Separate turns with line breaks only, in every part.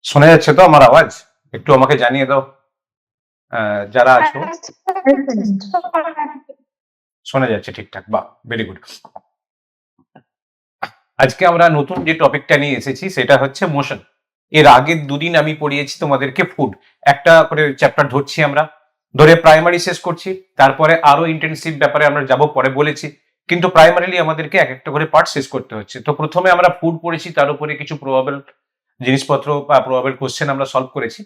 শোনা যাচ্ছে তো আমার আওয়াজ? একটু আমাকে জানিয়ে দাও যারা আছো। শোনা যাচ্ছে ঠিকঠাক, বাহ, ভেরি গুড। আজকে আমরা নতুন যে টপিকটা নিয়ে এসেছি সেটা হচ্ছে মোশন। এর আগের দুদিন আমি পড়িয়েছি তোমাদেরকে ফুড, একটা করে চ্যাপ্টার ধরছি আমরা, ধরে প্রাইমারি শেষ করছি, তারপরে আরো ইন্টেনসিভ ব্যাপারে আমরা যাব পরে বলেছি, কিন্তু প্রাইমারিলি আমাদেরকে এক একটা করে পার্ট শেষ করতে হচ্ছে। তো প্রথমে আমরা ফুড পড়েছি, তার উপরে কিছু প্রবাবল জিনিসপত্র বা প্রবাবল কোশ্চেন আমরা সলভ করেছি।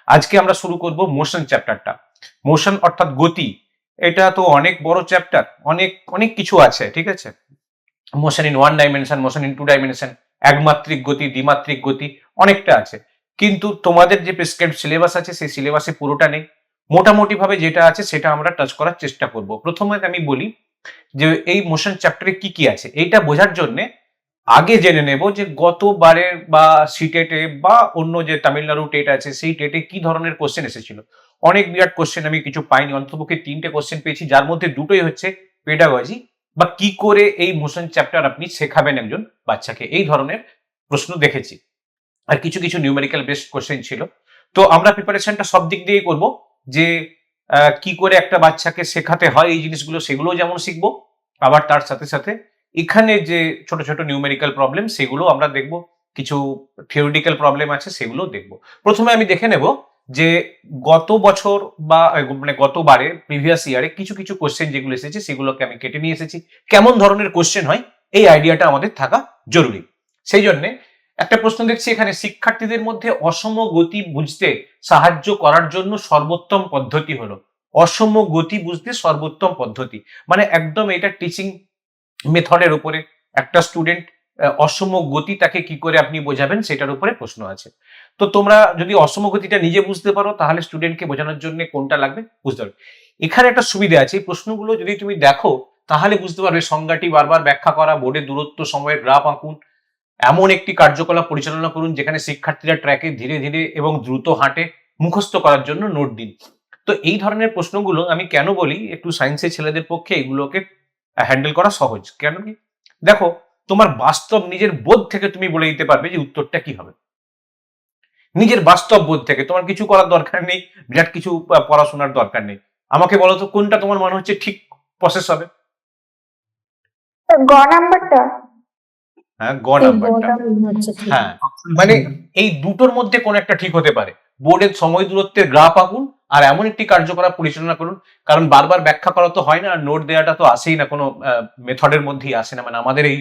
আজকে আমরা শুরু করব মোশন চ্যাপ্টারটা। মোশন অর্থাৎ গতি, এটা তো অনেক বড় চ্যাপ্টার, অনেক অনেক কিছু আছে, ঠিক আছে। Motion in one dimension, motion in two dimension, একমাত্রিক গতি, দ্বিমাত্রিক গতি, অনেকটা আছে। কিন্তু তোমাদের যে প্রেসক্রাইবড সিলেবাস আছে সেই সিলেবাসে পুরোটা নেই। মোটামুটি ভাবে যেটা আছে সেটা আমরা টাচ করার চেষ্টা করব। প্রথমে আমি বলি যে এই মোশন চ্যাপ্টারে কি কি আছে, এইটা বোঝার জন্য আগে জেনে নেব যে গতবারের বা সিটেটে বা অন্য যে তামিলনাড়ু টেট আছে সেই টেটে কি ধরনের কোশ্চেন এসেছিল। অনেক বিরাট কোশ্চেন আমি কিছু পাইনি, অন্ততপক্ষে 3টে কোশ্চেন পেয়েছি, যার মধ্যে দুটোই হচ্ছে পেডাগজি বা কি করে এই মোশন চ্যাপ্টার আপনি শেখাবেন একজন বাচ্চাকে, এই ধরনের প্রশ্ন দেখেছি। আর কিছু কিছু নিউমেরিক্যাল বেসড কোশ্চেন ছিল। তো আমরা প্রিপারেশনটা সব দিক দিয়েই করব, যে কি করে একটা বাচ্চাকে শেখাতে হয় এই জিনিসগুলো সেগুলো যেমন শিখবো, আবার তার সাথে সাথে এখানে যে ছোট ছোট নিউমেরিক্যাল প্রবলেম সেগুলো আমরা দেখব, কিছু থিওরিটিক্যাল প্রবলেম আছে সেগুলো দেখব। প্রথমে আমি দেখে নেব যে গত বছর বা মানে গতবারে প্রিভিয়াস ইয়ারে কিছু কিছু কোশ্চেন যেগুলো এসেছে সেগুলোকে আমি কেটে নিয়ে এসেছি। কেমন ধরনের কোশ্চেন হয় এই আইডিয়াটা আমাদের থাকা জরুরি। সেই জন্য একটা প্রশ্ন দেখছি এখানে, শিক্ষার্থীদের মধ্যে অসম গতি বুঝতে সাহায্য করার জন্য সর্বোত্তম পদ্ধতি হলো। অসম গতি বুঝতে সর্বোত্তম পদ্ধতি মানে একদম এটা টিচিং মেথডের উপরে, একটা স্টুডেন্ট অসম গতি তাকে কি করে আপনি বোঝাবেন সেটার উপরে প্রশ্ন আছে। তো তোমরা যদি অসম গতিটা নিজে বুঝতে পারো তাহলে স্টুডেন্টকে বোঝানোর জন্য কোনটা লাগবে বুঝতে পারবে। এখানে একটা সুবিধা আছে, এই প্রশ্নগুলো যদি তুমি দেখো তাহলে বুঝতে পারবে সংজ্ঞাটি বারবার ব্যাখ্যা করা, বোর্ডে দূরত্ব সময়ের গ্রাফ আঁকুন, এমন একটি কার্যকলাপ পরিচালনা করুন যেখানে শিক্ষার্থীরা ট্র্যাকে ধীরে ধীরে এবং দ্রুত হাঁটে, মুখস্থ করার জন্য নোট দিন। তো এই ধরনের প্রশ্নগুলো আমি কেন বলি একটু সায়েন্সের ছেলেদের পক্ষে এগুলোকে হ্যান্ডেল করা সহজ, কেন কি দেখো তোমার বাস্তব নিজের বোধ থেকে তুমি বলে দিতে পারবে যে উত্তরটা কি হবে। নিজের বাস্তব বোধ থেকে তোমার কিছু করার দরকার নেই, বিরাট কিছু পড়াশোনার দরকার নেই। আমাকে বলো তো কোনটা তোমার মনে হচ্ছে ঠিক প্রসেস হবে?
গ নাম্বারটা।
হ্যাঁ, গ নাম্বারটা। হ্যাঁ, মানে এই দুটোর মধ্যে কোন একটা ঠিক হতে পারে। বোর্ডের সময় দূরত্বের গ্রাফ আঁকুন আর এমন একটি কার্যকলাপ পরিচালনা করুন, কারণ বারবার ব্যাখ্যা করা তো হয় না, আর নোট দেওয়াটা তো আসেই না, কোনো মেথডের মধ্যেই আসে না, মানে আমাদের এই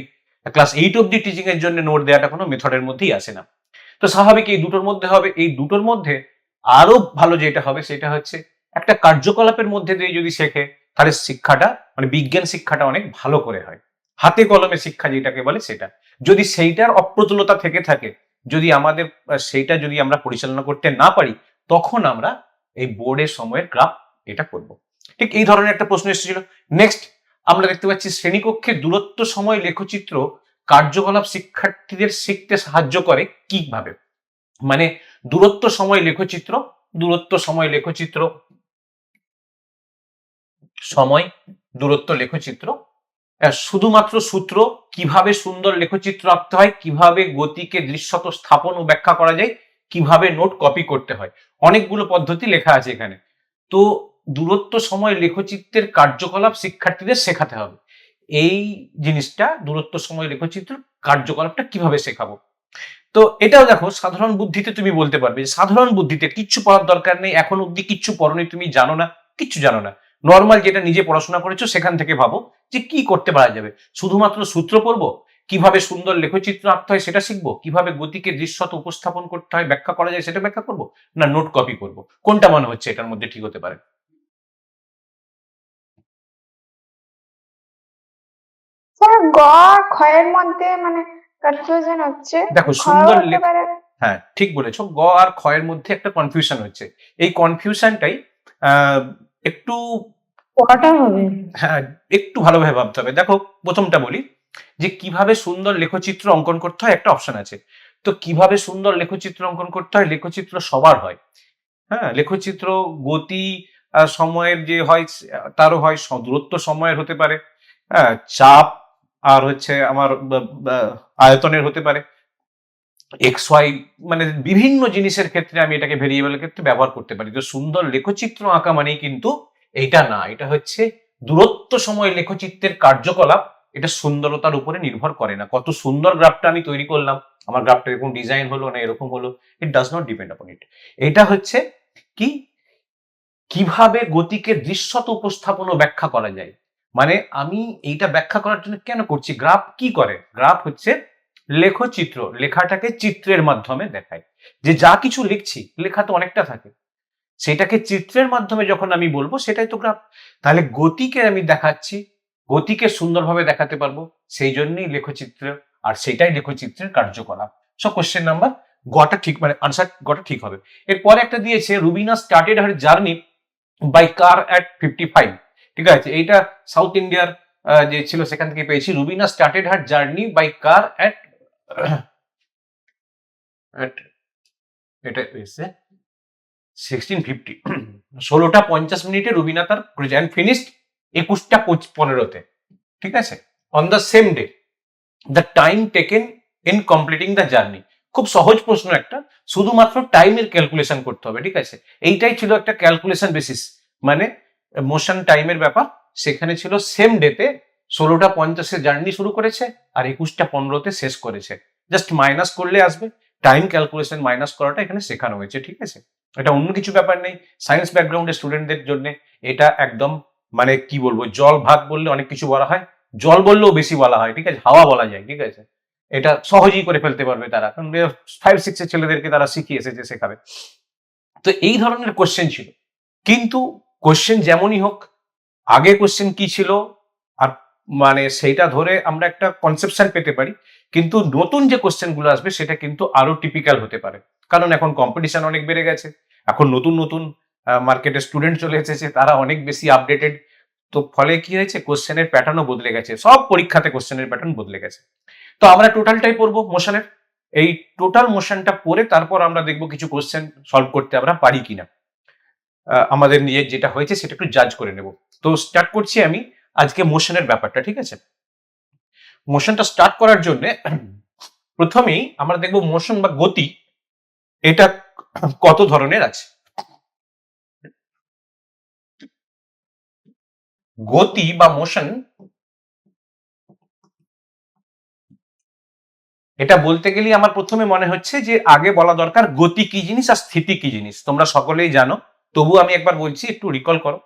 ক্লাস 8 অব্দি টিচিং এর জন্য নোট দেওয়াটা কোনো মেথডের মধ্যেই আসে না। তো স্বাভাবিক এই দুটোর মধ্যে হবে। এই দুটোর মধ্যে আরো ভালো যেটা হবে সেটা হচ্ছে একটা কার্যকলাপের মধ্যে দিয়ে যদি শেখে তাহলে শিক্ষাটা মানে বিজ্ঞান শিক্ষাটা অনেক ভালো করে হয়, হাতে কলমে শিক্ষা যেটাকে বলে সেটা। যদি সেইটার অপ্রতুলতা থেকে থাকে, যদি আমাদের সেইটা যদি আমরা পরিচালনা করতে না পারি, তখন আমরা এই বোর্ডের সময়ের গ্রাফ এটা করব। ঠিক এই ধরনের একটা প্রশ্ন এসেছিল। নেক্সট আমরা দেখতে পাচ্ছি শ্রেণীকক্ষের দূরত্ব সময় লেখচিত্র কার্যকলাপ শিক্ষার্থীদের শিখতে সাহায্য করে কিভাবে। মানে দূরত্ব সময় লেখচিত্র, দূরত্ব সময় লেখচিত্র, সময় দূরত্ব লেখচিত্র, শুধুমাত্র সূত্র, কিভাবে সুন্দর লেখচিত্র আঁকতে হয়, কিভাবে গতিকে দৃশ্যত স্থাপন ও ব্যাখ্যা করা যায়, কিভাবে নোট কপি করতে হয়, অনেকগুলো পদ্ধতি লেখা আছে এখানে। তো দূরত্ব সময় লেখচিত্রের কার্যকলাপ শিক্ষার্থীদের শেখাতে হবে। এই জিনিসটা দূরত্ব সময় লেখচিত্র কার্যকলাপটা কিভাবে শেখাবো। তো এটাও দেখো সাধারণ বুদ্ধিতে তুমি বলতে পারবে, সাধারণ বুদ্ধিতে কিচ্ছু পড়ার দরকার নেই, এখন অব্দি কিচ্ছু পড়নি, তুমি জানো না, কিচ্ছু জানো না, নর্মাল যেটা নিজে পড়াশোনা করেছো সেখান থেকে ভাবো যে কি করতে পারা যাবে। শুধুমাত্র সূত্র পড়বো, কিভাবে সুন্দর লেখচিত্র আঁকতে হয় সেটা শিখবো, কিভাবে গতিকে দৃশ্যত উপস্থাপন করতে হয় ব্যাখ্যা করা যায় সেটা ব্যাখ্যা করবো, না নোট কপি করবো, কোনটা মনে হচ্ছে এটার মধ্যে ঠিক হতে পারে?
স্যার গ আর ক্ষয়ের মধ্যে মানে কনফিউশন হচ্ছে।
দেখো
খ
সুন্দর
হতে পারে।
হ্যাঁ ঠিক বলেছো, গ আর ক্ষয়ের মধ্যে একটা কনফিউশন হচ্ছে। এই কনফিউশনটাই একটু
কটা হবে?
হ্যাঁ একটু ভালোভাবে ভাবতে হবে। দেখো প্রথমটা বলি যে কিভাবে সুন্দর লেখচিত্র অঙ্কন করতে হয়, একটা অপশন আছে। তো কিভাবে সুন্দর লেখচিত্র অঙ্কন করতে হয়, লেখচিত্র সবার হয়। হ্যাঁ, লেখচিত্র গতি সময়ের যে হয় তারও হয়, দূরত্ব সময়ের হতে পারে, হ্যাঁ চাপ আর হচ্ছে আমার আয়তনের হতে পারে। এক্স ওয়াই, মানে বিভিন্ন জিনিসের ক্ষেত্রে আমি এটাকে ভেরিয়েবলের ক্ষেত্রে ব্যবহার করতে পারি। তো সুন্দর লেখচিত্র আঁকা মানেই কিন্তু এইটা না, এটা হচ্ছে দূরত্ব সময় লেখচিত্রের কার্যকলাপ। এটা সুন্দরতার উপরে নির্ভর করে না, কত সুন্দর গ্রাফটা আমি তৈরি করলাম, আমার গ্রাফটা এরকম ডিজাইন হলো না এরকম হলো, ইট ডাজ নট ডিপেন্ড আপন ইট। এটা হচ্ছে কি, কিভাবে গতিকে দৃশ্যত উপস্থাপন ও ব্যাখ্যা করা যায়। মানে আমি এইটা ব্যাখ্যা করার জন্য কেন করছি, গ্রাফ কি করে, গ্রাফ হচ্ছে লেখচিত্র, লেখাটাকে চিত্রের মাধ্যমে দেখায়। যে যা কিছু লিখছি, লেখা তো অনেকটা থাকে, সেটাকে চিত্রের মাধ্যমে যখন আমি বলবো সেটাই তো গ্রাফ। তাহলে গতিকে আমি দেখাচ্ছি, গতিকে সুন্দরভাবে দেখাতে পারবো, সেই জন্যই লেখচিত্র, আর সেটাই লেখচিত্রের কার্যকলাপ। সো কোশ্চেন নাম্বার গটা ঠিক, মানে আনসার গটা ঠিক হবে। এরপরে একটা দিয়েছে, Rubina started her journey by car at 55। ঠিক আছে, এইটা সাউথ ইন্ডিয়ার যে ছিল সেখান থেকে পেয়েছি। Rubina started her journey by car at এটা এসে 1650, 16:50 রুবিনা তার অ্যান্ড ফিনিশড 21:15। ঠিক আছে, on the same day the time taken in completing the journey. খুব সহজ প্রশ্ন একটা, শুধুমাত্র টাইমের ক্যালকুলেশন করতে হবে। ঠিক আছে, এইটাই ছিল একটা ক্যালকুলেশন বেসিস, মানে মোশন টাইমের ব্যাপার। সেখানে ছিল সেম ডেতে 16:50 জার্নি শুরু করেছে আর 21:15 শেষ করেছে। জাস্ট মাইনাস করলে আসবে, টাইম ক্যালকুলেশন মাইনাস করাটা এখানে শেখানো হয়েছে। ঠিক আছে, এটা অন্য কিছু ব্যাপার নেই। সায়েন্স ব্যাকগ্রাউন্ডের স্টুডেন্টদের জন্য এটা একদম, মানে কি বলবো, জল ভাত বললে অনেক কিছু বলা হয়, জল বললেও বেশি বলা হয়। ঠিক আছে, হাওয়া বলা যায়। ঠিক আছে, এটা সহজেই করে ফেলতে পারবে তারা, কারণ 5-6 এর ছেলেদেরকে তারা শিখিয়ে এসেছে, শেখাবে। তো এই ধরনের কোশ্চেন ছিল, কিন্তু কোশ্চেন যেমনই হোক, আগে কোশ্চেন কি ছিল আর মানে সেইটা ধরে আমরা একটা কনসেপশন পেতে পারি, কিন্তু নতুন যে কোশ্চেন গুলো আসবে সেটা কিন্তু আরো টিপিক্যাল হতে পারে, কারণ এখন কম্পিটিশন অনেক বেড়ে গেছে, এখন নতুন নতুন মার্কেটে স্টুডেন্ট চলে এসেছে, তারা অনেক বেশি আপডেটেড। তো ফলে কি হয়েছে, কোশ্চেনের প্যাটার্নও বদলে গেছে, সব পরীক্ষাতে কোশ্চেনের প্যাটার্ন বদলে গেছে। তো আমরা টোটালটাই পড়বো মোশনের, এই টোটাল মোশনটা পড়ে তারপর আমরা দেখবো কিছু কোশ্চেন সলভ করতে আমরা পারি কিনা, আমাদের নিজের যেটা হয়েছে সেটা একটু জাজ করে নেব। তো স্টার্ট করছি আমি আজকে মোশনের ব্যাপারটা। ঠিক আছে, মোশনটা স্টার্ট করার জন্য প্রথমেই আমরা দেখব মোশন বা গতি এটা কত ধরনের আছে। গতি বা মোশন, এটা বলতে গেলে আমার প্রথমে মনে হচ্ছে যে আগে বলা দরকার গতি কি জিনিস আর স্থিতি কি জিনিস। তোমরা সকলেই জানো, তবু আমি একবার বলছি, একটু রিকল করো।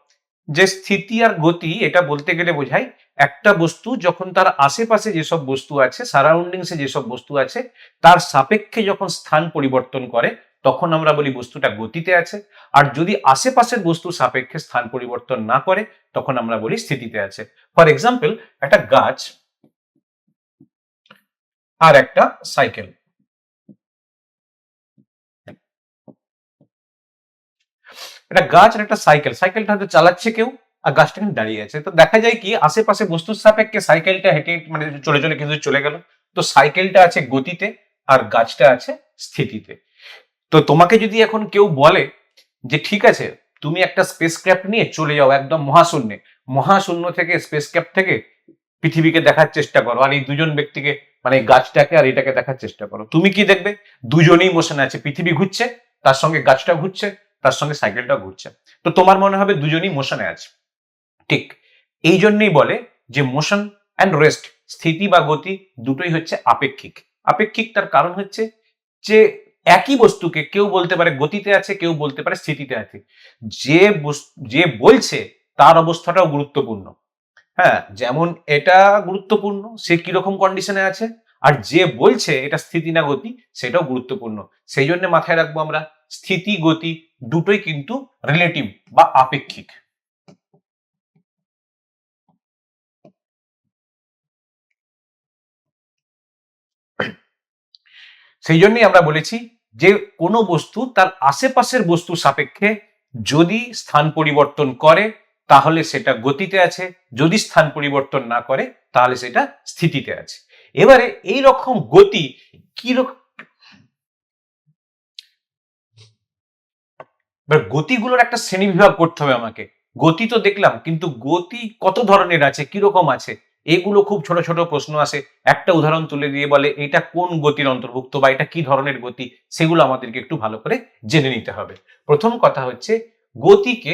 যে স্থিতি আর গতি, এটা বলতে গেলে বোঝায় একটা বস্তু যখন তার আশেপাশে যেসব বস্তু আছে, সারাউন্ডিংসে যেসব বস্তু আছে, তার সাপেক্ষে যখন স্থান পরিবর্তন করে, তখন আমরা বলি বস্তুটা গতিতে আছে। আর যদি আশেপাশের বস্তু সাপেক্ষে স্থান পরিবর্তন না করে, তখন আমরা বলি স্থিতিতে আছে। ফর এক্সাম্পল, একটা গাছ আর একটা সাইকেল, একটা গাছ আর একটা সাইকেল, সাইকেলটা হয়তো চালাচ্ছে কেউ আর গাছটা কিন্তু দাঁড়িয়ে আছে। তো দেখা যায় কি, আশেপাশে বস্তুর সাপেক্ষে সাইকেলটা হেঁটে মানে চলে চলে কিন্তু চলে গেল। তো সাইকেলটা আছে গতিতে আর গাছটা আছে স্থিতিতে। তো তোমাকে যদি এখন কেউ বলে যে ঠিক আছে, তুমি একটা স্পেস ক্রাফট নিয়ে চলে যাও একদম মহাশূন্যে, মহাশূন্য থেকে স্পেস ক্রাফট থেকে পৃথিবীকে দেখার চেষ্টা করো, আর এই দুজন ব্যক্তিকে, মানে গাছটাকে আর এটাকে দেখার চেষ্টা করো, তুমি কি দেখবে? দুজনেই মোশনে আছে, পৃথিবী ঘুরছে, তার সঙ্গে গাছটা ঘুরছে, তার সঙ্গে সাইকেলটা ঘুরছে। তো তোমার মনে হবে দুজনই মোশনে আছে। ঠিক এই জন্যই বলে যে মোশন অ্যান্ড রেস্ট, স্থিতি বা গতি দুটোই হচ্ছে আপেক্ষিক। আপেক্ষিক তার কারণ হচ্ছে যে একই বস্তুকে কেউ বলতে পারে গতিতে আছে, কেউ বলতে পারে স্থিতিতে আছে। যে বলছে তার অবস্থাটাও গুরুত্বপূর্ণ। হ্যাঁ, যেমন এটা গুরুত্বপূর্ণ সে কিরকম কন্ডিশনে আছে, আর যে বলছে এটা স্থিতি না গতি সেটাও গুরুত্বপূর্ণ। সেই জন্য মাথায় রাখবো আমরা, স্থিতি গতি দুটোই কিন্তু রিলেটিভ বা আপেক্ষিক। সেই জন্যই আমরা বলেছি যে কোনো বস্তু তার আশেপাশের বস্তু সাপেক্ষে যদি স্থান পরিবর্তন করে তাহলে সেটা গতিতে আছে, যদি স্থান পরিবর্তন না করে তাহলে সেটা স্থিতিতে আছে। এবারে এই রকম গতি কি রকম, গতিগুলোর একটা শ্রেণী বিভাগ করতে হবে আমাকে। গতি তো দেখলাম, কিন্তু গতি কত ধরনের আছে, কিরকম আছে, এগুলো খুব ছোট ছোট প্রশ্ন আসে, একটা উদাহরণ তুলে দিয়ে বলে এটা কোন গতির অন্তর্ভুক্ত বা এটা কি ধরনের গতি, সেগুলো আমাদেরকে একটু ভালো করে জেনে নিতে হবে। প্রথম কথা হচ্ছে গতিকে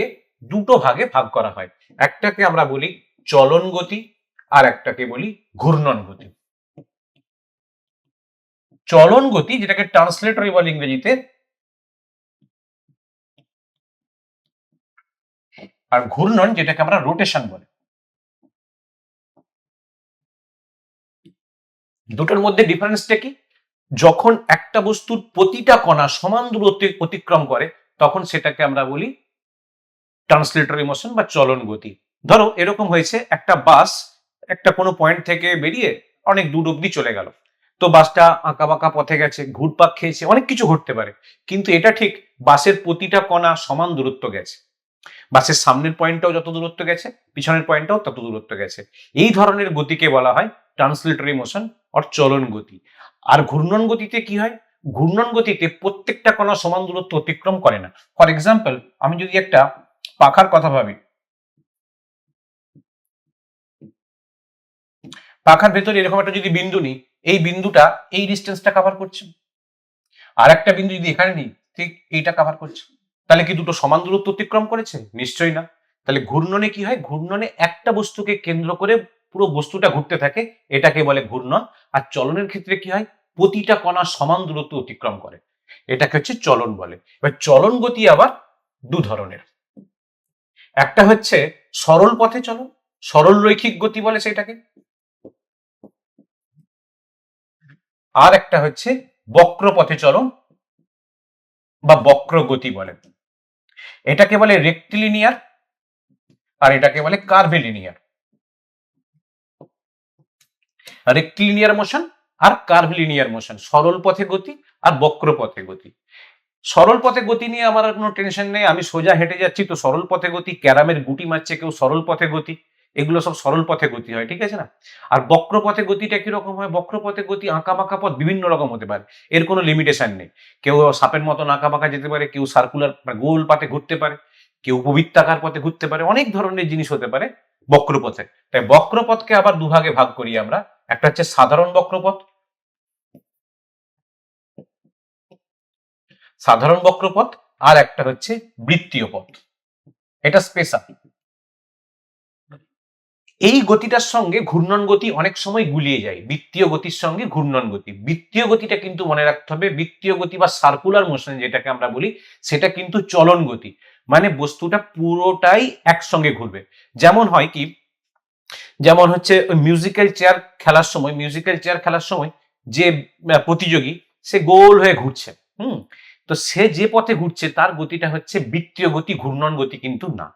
দুটো ভাগে ভাগ করা হয়, একটাকে আমরা বলি চলন গতি আর একটাকে বলি ঘূর্ণন গতি। চলন গতি যেটাকে ট্রান্সলেটরি বলে ইংরেজিতে, আর ঘূর্ণন যেটাকে আমরা রোটেশন বলে। দুটোর মধ্যে ডিফারেন্সটা কি? যখন একটা বস্তুর প্রতিটা কণা সমান দূরত্বে অতিক্রম করে তখন সেটাকে আমরা বলি ট্রান্সলেটরি মোশন বা চলন গতি। ধরো এরকম হয়েছে, একটা বাস একটা কোনো পয়েন্ট থেকে বেরিয়ে অনেক দূর অব্দি চলে গেল, তো বাসটা আঁকা বাঁকা পথে গেছে, ঘুরপাক খেয়েছে, অনেক কিছু ঘটতে পারে, কিন্তু এটা ঠিক বাসের প্রতিটা কণা সমান দূরত্ব গেছে, বাসের সামনের পয়েন্টটাও যত দূরত্ব গেছে পিছনের পয়েন্টটাও তত দূরত্ব গেছে। এই ধরনের গতিকে বলা হয় ট্রান্সলেটরি মোশন অর চলন গতি। আর ঘূর্ণন গতিতে কি হয়? ঘূর্ণন গতিতে প্রত্যেকটা কণা সমান দূরত্ব অতিক্রম করে না। ফর এক্সাম্পল, আমি যদি একটা পাখার কথা ভাবি, পাখার ভেতরে এরকম একটা যদি বিন্দু নিই, এই বিন্দুটা এই ডিস্টেন্সটা কভার করছে, আর একটা বিন্দু যদি এখানে নিই ঠিক এইটা কভার করছে, তাহলে কি দুটো সমান দূরত্ব অতিক্রম করেছে? নিশ্চয়ই না। তাহলে ঘূর্ণনে কি হয়? ঘূর্ণনে একটা বস্তুকে কেন্দ্র করে পুরো বস্তুটা ঘুরতে থাকে, এটাকে বলে ঘূর্ণন। আর চলনের ক্ষেত্রে কি হয়? প্রতিটা কণা সমান দূরত্ব অতিক্রম করে, এটাকে হচ্ছে চলন বলে। এবার চলন গতি আবার দু ধরনের, একটা হচ্ছে সরল পথে চলন, সরল রৈখিক গতি বলে সেটাকে, আর একটা হচ্ছে বক্র পথে চলন বা বক্র গতি বলে। এটাকে বলে রেক্টিলিনিয়ার আর এটাকে বলে কার্ভিলিনিয়ার। রেক্টিলিনিয়ার মোশন আর কার্ভিলিনিয়ার মোশন, সরল পথে গতি আর বক্র পথে গতি। সরল পথে গতি নিয়ে আমার আর কোনো টেনশন নেই, আমি সোজা হেঁটে যাচ্ছি তো সরল পথে গতি, ক্যারামের গুটি মারছে কেউ সরল পথে গতি, এগুলো সব সরল পথে গতি হয়, ঠিক আছে না? আর বক্র পথে গতিটা কিরকম হয়? বক্র পথে গতি আঁকা বাঁকা পথ বিভিন্ন রকম হতে পারে, এর কোনো লিমিটেশন নেই। কেউ সাপের মতন আঁকা বাঁকা যেতে পারে, কেউ সার্কুলার গোল পথে ঘুরতে পারে, কেউ উপবৃত্তাকার পথে ঘুরতে পারে, অনেক ধরনের জিনিস হতে পারে বক্রপথে। তাই বক্রপথকে আবার দুভাগে ভাগ করি আমরা, একটা হচ্ছে সাধারণ বক্রপথ, সাধারণ বক্রপথ, আর একটা হচ্ছে বৃত্তীয় পথ, এটা স্পেশাল। এই গতিটার সঙ্গে ঘূর্ণন গতি অনেক সময় গুলিয়ে যায়, বৃত্তীয় গতির সঙ্গে ঘূর্ণন গতি। বৃত্তীয় গতিটা কিন্তু মনে রাখতে হবে, বৃত্তীয় গতি বা সার্কুলার মোশন যেটাকে আমরা বলি, সেটা কিন্তু চলন গতি, মানে বস্তুটা পুরোটাই একসঙ্গে ঘুরবে। যেমন হয় কি, যেমন হচ্ছে মিউজিক্যাল চেয়ার খেলার সময়, মিউজিক্যাল চেয়ার খেলার সময় যে প্রতিযোগী সে গোল হয়ে ঘুরছে, তো সে যে পথে ঘুরছে তার গতিটা হচ্ছে বৃত্তীয় গতি, ঘূর্ণন গতি কিন্তু না,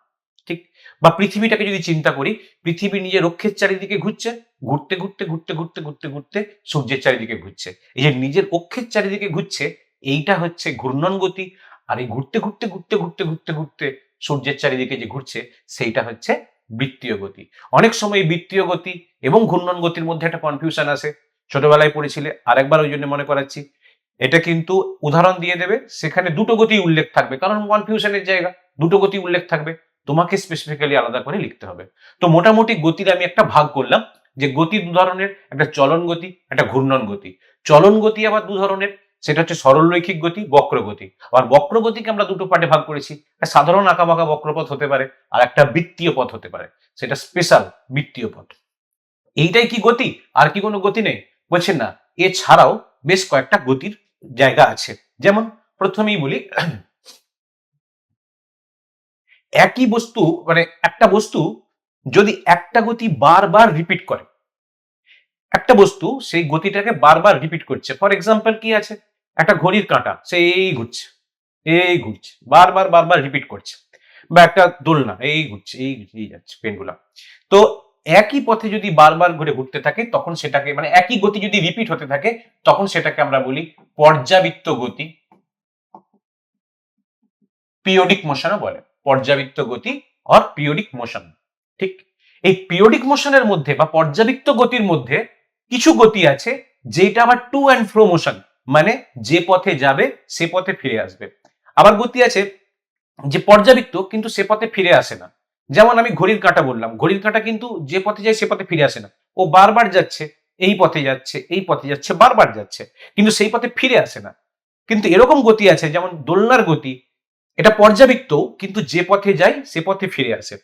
ঠিক? বা পৃথিবীটাকে যদি চিন্তা করি, পৃথিবী নিজের অক্ষের চারিদিকে ঘুরছে, ঘুরতে ঘুরতে ঘুরতে ঘুরতে ঘুরতে ঘুরতে সূর্যের চারিদিকে ঘুরছে, এই যে নিজের অক্ষের চারিদিকে ঘুরছে এইটা হচ্ছে ঘূর্ণন গতি। আর এই ঘুরতে ঘুরতে ঘুরতে ঘুরতে ঘুরতে ঘুরতে সূর্যের চারিদিকে যে ঘুরছে সেইটা হচ্ছে বৃত্তীয় গতি। অনেক সময় এই বৃত্তীয় গতি এবং ঘূর্ণন গতির মধ্যে একটা কনফিউশন আসে, ছোটবেলায় পড়েছিলে, আরেকবার ওই জন্য মনে করাচ্ছি। এটা কিন্তু উদাহরণ দিয়ে দেবে, সেখানে দুটো গতি উল্লেখ থাকবে, কারণ কনফিউশনের জায়গা, দুটো গতি উল্লেখ থাকবে, তোমাকে স্পেসিফিক্যালি আলাদা করে লিখতে হবে। তো মোটামুটি গতির আমি একটা ভাগ করলাম, যে গতি দু ধরনের, একটা চলন গতি, একটা ঘূর্ণন গতি। চলন গতি আবার দু ধরনের, সেটা হচ্ছে সরল রৈখিক গতি, বক্র গতি। আর বক্র গতিকে আমরা দুটো পার্টে ভাগ করেছি, একটা সাধারণ আঁকাবাঁকা বক্রপথ হতে পারে আর একটা বৃত্তীয় পথ হতে পারে, সেটা স্পেশাল বৃত্তীয় পথ। এইটাই কি গতি? আর কি কোনো গতি নেই? বলছেন না, এছাড়াও বেশ কয়েকটা গতির জায়গা আছে। যেমন প্রথমেই বলি, একই বস্তু মানে একটা বস্তু যদি একটা গতি বারবার রিপিট করে, একটা বস্তু সেই গতিটাকে বারবার রিপিট করছে, ফর এক্সাম্পল কি আছে, একটা ঘড়ির কাঁটা সে এই ঘুরছে, এই ঘুরছে, বারবার বারবার রিপিট করছে, বা একটা দোলনা এই ঘুরছে, এই যাচ্ছে পেন্ডুলাম। তো একই পথে যদি বারবার ঘুরে ঘুরতে থাকে তখন সেটাকে, মানে একই গতি যদি রিপিট হতে থাকে তখন সেটাকে আমরা বলি পর্যাবৃত্ত গতি, পিরিয়ডিক মোশনও বলে, পর্যাবৃত্ত গতি অর পিরিয়ডিক মোশন। ঠিক, এই পিরিয়ডিক মোশনের মধ্যে বা পর্যাবৃত্ত গতির মধ্যে কিছু গতি আছে যেটা আবার টু অ্যান্ড ফ্রো মোশন, মানে যে পথে যাবে সে পথে ফিরে আসবে। আবার গতি আছে যে পর্যাবৃত্ত কিন্তু সে পথে ফিরে আসে না, যেমন আমি ঘড়ির কাঁটা বললাম, ঘড়ির কাঁটা কিন্তু যে পথে যায় সে পথে ফিরে আসে না, ও বারবার যাচ্ছে, এই পথে যাচ্ছে, এই পথে যাচ্ছে, বারবার যাচ্ছে, কিন্তু সেই পথে ফিরে আসে না। কিন্তু এরকম গতি আছে যেমন দোলনার গতি, এটা পর্যাবৃত্ত, কিন্তু যে পথে যায় সে পথে ফিরে আসে।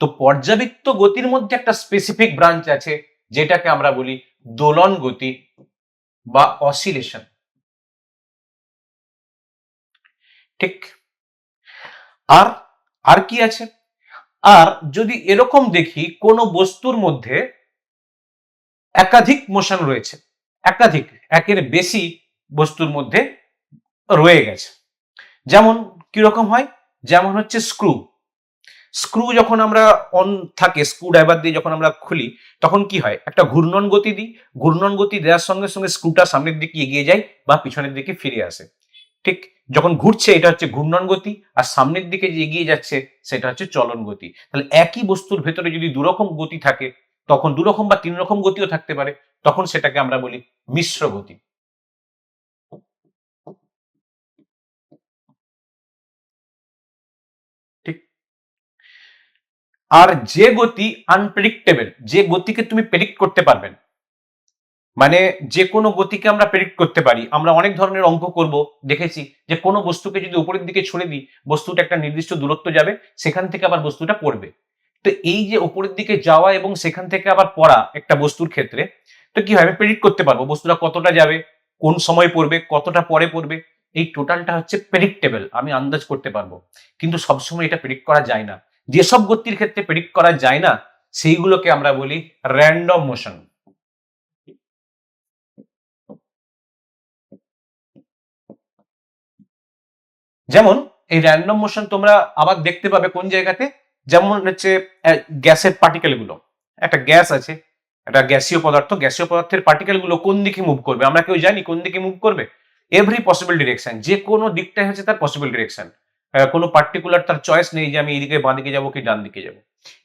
তো পর্যাবৃত্ত গতির মধ্যে একটা স্পেসিফিক ব্রাঞ্চ আছে যেটাকে আমরা বলি দোলন গতি বা অসিলেশন। ঠিক। আর আর কি আছে? আর যদি এরকম দেখি কোন বস্তুর মধ্যে একাধিক মোশন রয়েছে, একাধিক, একের বেশি বস্তুর মধ্যে রয়ে গেছে, যেমন কিরকম হয়, যেমন হচ্ছে স্ক্রু। স্ক্রু যখন আমরা অন থাকে, স্ক্রু ড্রাইভার দিয়ে যখন আমরা খুলি, তখন কি হয়, একটা ঘূর্ণন গতি দিই, ঘূর্ণন গতি দেওয়ার সঙ্গে সঙ্গে স্ক্রুটা সামনের দিকে এগিয়ে যায় বা পিছনের দিকে ফিরে আসে। ঠিক, যখন ঘুরছে এটা হচ্ছে ঘূর্ণন গতি, আর সামনের দিকে যে এগিয়ে যাচ্ছে সেটা হচ্ছে চলন গতি। তাহলে একই বস্তুর ভেতরে যদি দুরকম গতি থাকে, তখন দুরকম বা তিন রকম গতিও থাকতে পারে, তখন সেটাকে আমরা বলি মিশ্র গতি। ঠিক। আর যে গতি আনপ্রেডিক্টেবল, যে গতিকে তুমি প্রেডিক্ট করতে পারবে না, মানে যে কোনো গতিকে আমরা প্রেডিক্ট করতে পারি, আমরা অনেক ধরনের অঙ্ক করব, দেখেছি যে কোনো বস্তুকে যদি উপরের দিকে ছুড়ে দিই, বস্তুটা একটা নির্দিষ্ট দূরত্ব যাবে, সেখান থেকে আবার বস্তুটা পড়বে। তো এই যে উপরের দিকে যাওয়া এবং সেখান থেকে আবার পড়া একটা বস্তুর ক্ষেত্রে, তো কি হয়, আমি প্রেডিক্ট করতে পারবো বস্তুটা কতটা যাবে, কোন সময় পড়বে, কতটা পরে পড়বে, এই টোটালটা হচ্ছে প্রেডিক্টেবল, আমি আন্দাজ করতে পারবো। কিন্তু সবসময় এটা প্রেডিক্ট করা যায় না। যেসব গতির ক্ষেত্রে প্রেডিক্ট করা যায় না সেইগুলোকে আমরা বলি র্যান্ডম মোশন। যেমন এই র্যান্ডম মোশন তোমরা আবার দেখতে পাবে কোন জায়গাতে, যেমন হচ্ছে গ্যাসের পার্টিকেল গুলো, একটা গ্যাস আছে, একটা গ্যাসীয় পদার্থ, গ্যাসীয় পদার্থের পার্টিকেল গুলো কোন দিকে মুভ করবে, আমরা কেউ জানি কোন দিকে মুভ করবে? এভরি পসিবল ডিরেকশন, যে কোনো দিকটাই হচ্ছে তার পসিবল ডিরেকশন, কোনো পার্টিকুলার তার চয়েস নেই যে আমি এইদিকে বাঁ দিকে যাবো কি ডান দিকে যাবো।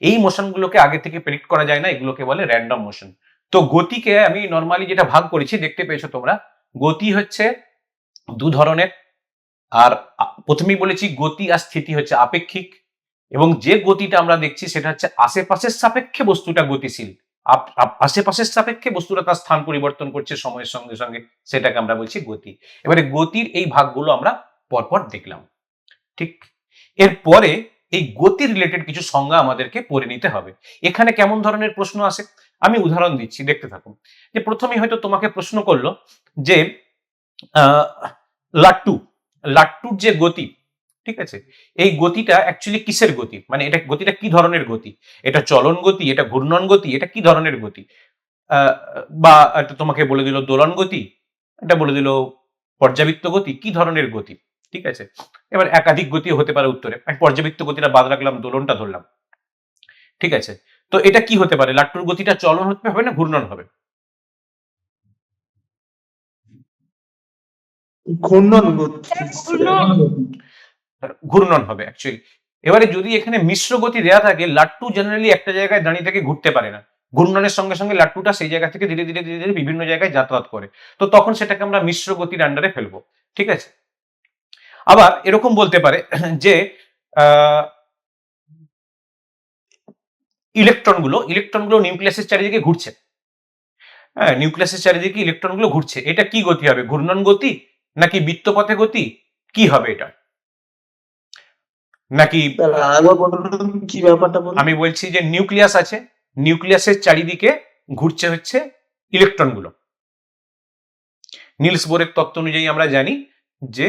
এই মোশন গুলোকে আগে থেকে প্রেডিক্ট করা যায় না, এগুলোকে বলে র্যান্ডম মোশন। তো গতিকে আমি নর্মালি যেটা ভাগ করেছি, দেখতে পেয়েছো তোমরা, গতি হচ্ছে দু ধরনের। আর প্রথমেই বলেছি গতি আর স্থিতি হচ্ছে আপেক্ষিক, এবং যে গতিটা আমরা দেখছি সেটা হচ্ছে আশেপাশের সাপেক্ষে বস্তুটা গতিশীল, আশেপাশের সাপেক্ষে বস্তুটা তার স্থান পরিবর্তন করছে সময়ের সঙ্গে সঙ্গে, সেটাকে আমরা বলছি গতি। এবারে গতির এই ভাগগুলো আমরা পরপর দেখলাম। ঠিক। এরপরে এই গতি রিলেটেড কিছু সংজ্ঞা আমাদেরকে পড়ে নিতে হবে। এখানে কেমন ধরনের প্রশ্ন আসে আমি উদাহরণ দিচ্ছি, দেখতে থাকুন। যে প্রথমেই হয়তো তোমাকে প্রশ্ন করলো যে আহ লাট্টু, লাট্টুর যে গতি, ঠিক আছে, এই গতিটা অ্যাকচুয়ালি কিসের গতি, মানে এটা গতিটা কি ধরনের গতি, এটা চলন গতি, এটা ঘূর্ণন গতি, এটা কি ধরনের গতি, বা এটা তোমাকে বলে দিল দোলন গতি, এটা বলে দিল পর্যাবৃত্ত গতি, কি ধরনের গতি। ঠিক আছে, এবার একাধিক গতি হতে পারে উত্তরে, আমি পর্যাবৃত্ত গতিটা বাদ রাখলাম, দোলনটা ধরলাম। ঠিক আছে, তো এটা কি হতে পারে, লাট্টুর গতিটা চলন হতে হবে না ঘূর্ণন হবে?
ঘূর্ণন গতি।
ঘূর্ণন হবে অ্যাকচুয়ালি। এবারে যদি এখানে মিশ্র গতি দেওয়া থাকে, লাট্টু জেনারেলি একটা জায়গায় দাঁড়িয়ে থেকে ঘুরতে পারে না, ঘূর্ণনের সঙ্গে সঙ্গে লাট্টুটা সেই জায়গা থেকে ধীরে ধীরে ধীরে ধীরে বিভিন্ন জায়গায় যাতায়াত করে, তো তখন সেটাকে আমরা মিশ্র গতির আন্ডারে ফেলবো। ঠিক আছে, আবার এরকম বলতে পারে যে ইলেকট্রনগুলো নিউক্লিয়াসের চারিদিকে ঘুরছে, হ্যাঁ, নিউক্লিয়াসের চারিদিকে ইলেকট্রনগুলো ঘুরছে, এটা কি গতি হবে, ঘূর্ণন গতি নাকি বৃত্তপথে গতি, কি হবে এটা? নাকি
কি ব্যাপারটা বলুন?
আমি বলছি যে নিউক্লিয়াস আছে, নিউক্লিয়াসের চারিদিকে ঘুরছে হচ্ছে ইলেকট্রনগুলো। নিলস বোরের তত্ত্ব অনুযায়ী আমরা জানি যে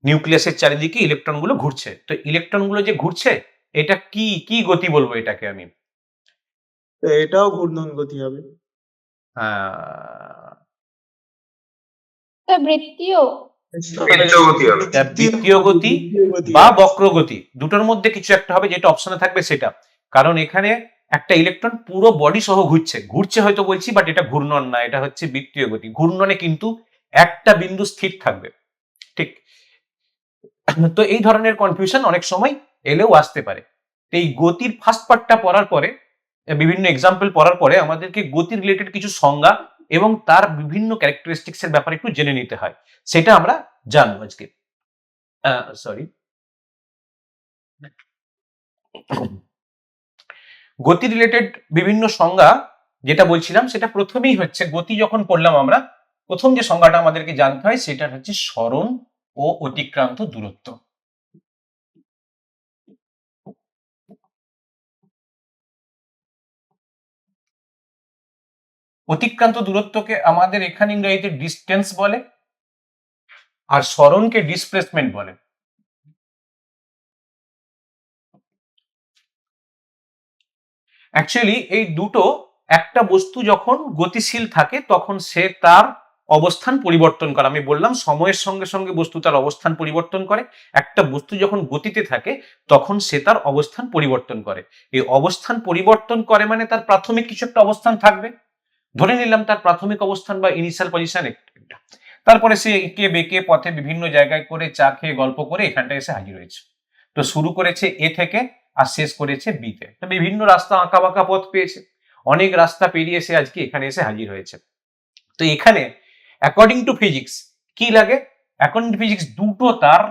নিউক্লিয়াসের চারিদিকে ইলেকট্রনগুলো ঘুরছে, তো ইলেকট্রনগুলো যে ঘুরছে এটা কি কি গতি বলবো এটাকে আমি?
এটাও ঘূর্ণন গতি হবে।
বৃত্তীয়
বৃত্তীয় গতি বা বক্রগতি, দুটোর মধ্যে কিছু একটা হবে, যেটা অপশনে থাকবে সেটা। কারণ এখানে একটা ইলেকট্রন পুরো বডি সহ ঘুরছে, ঘুরছে হয়তো বলছি, বাট এটা ঘূর্ণন না, এটা হচ্ছে বৃত্তীয় গতি। ঘূর্ণনে কিন্তু একটা বিন্দু স্থির থাকবে। ঠিক। তো এই ধরনের কনফিউশন অনেক সময় এলেও আসতে পারে। তো এই গতির ফার্স্ট পার্টটা পড়ার পরে, বিভিন্ন এক্সাম্পল পড়ার পরে আমাদেরকে গতি রিলেটেড কিছু সংজ্ঞা এবং তার বিভিন্ন ক্যারেক্টারিস্টিক্স এর ব্যাপারে একটু জেনে নিতে হয়, সেটা আমরা জানবো আজকে। সরি, গতি রিলেটেড বিভিন্ন সংজ্ঞা যেটা বলছিলাম সেটা প্রথমেই হচ্ছে, গতি যখন পড়লাম আমরা, প্রথম যে সংজ্ঞাটা আমাদেরকে জানতে হয় সেটা হচ্ছে সরণ ও অতিক্রান্ত দূরত্ব। অতিক্রান্ত দূরত্বকে আমাদের এখানে ইংরেজিতে ডিস্টেন্স বলে, আর সরণকে ডিসপ্লেসমেন্ট বলে। অ্যাকচুয়ালি এই দুটো, একটা বস্তু যখন গতিশীল থাকে তখন সে তার অবস্থান পরিবর্তন করে। আমি বললাম সময়ের সঙ্গে সঙ্গে বস্তু তার অবস্থান পরিবর্তন করে। একটা বস্তু যখন গতিতে থাকে তখন সে তার অবস্থান পরিবর্তন করে। এই অবস্থান পরিবর্তন করে মানে তার প্রাথমিক কিছু একটা অবস্থান থাকবে। ধরে নিলাম তার প্রাথমিক অবস্থান বা ইনিশিয়াল পজিশন একটা, তারপরে সে এঁকে বেঁকে পথে বিভিন্ন জায়গায় করে চা খেয়ে গল্প করে এখানটায় এসে হাজির হয়েছে। তো শুরু করেছে এ থেকে আর শেষ করেছে বিতে। তো বিভিন্ন রাস্তা আঁকা বাঁকা পথ পেয়েছে, অনেক রাস্তা পেরিয়ে সে আজকে এখানে এসে হাজির হয়েছে। তো এখানে অ্যাকর্ডিং টু ফিজিক্স কি লাগে? অ্যাকর্ডিং টু ফিজিক্স দুটো তার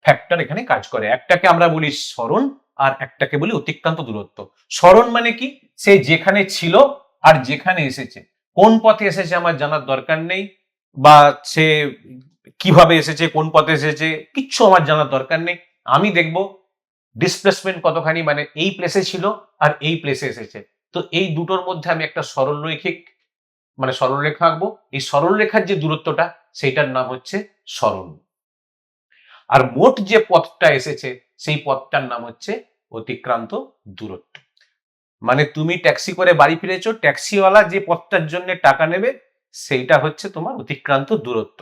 ফ্যাক্টর এখানে কাজ করে। একটাকে আমরা বলি সরণ আর একটাকে বলি অতিক্রান্ত দূরত্ব। সরণ মানে কি? সে যেখানে ছিল আর যেখানে এসেছে, কোন পথে এসেছে আমার জানার দরকার নেই, বা সে কিভাবে এসেছে, কোন পথে এসেছে, কিচ্ছু আমার জানার দরকার নেই। আমি দেখব ডিসপ্লেসমেন্ট কতখানি, মানে এই প্লেসে ছিল আর এই প্লেসে এসেছে। তো এই দুটোর মধ্যে আমি একটা সরলরৈখিক মানে সরলরেখা আঁকবো। এই সরলরেখার যে দূরত্বটা সেইটার নাম হচ্ছে সরণ। আর মোট যে পথটা এসেছে সেই পথটার নাম হচ্ছে অতিক্রান্ত দূরত্ব। মানে তুমি ট্যাক্সি করে বাড়ি ফিরেছো, ট্যাক্সিওয়ালা যে পথটার জন্য টাকা নেবে সেইটা হচ্ছে তোমার অতিক্রান্ত দূরত্ব।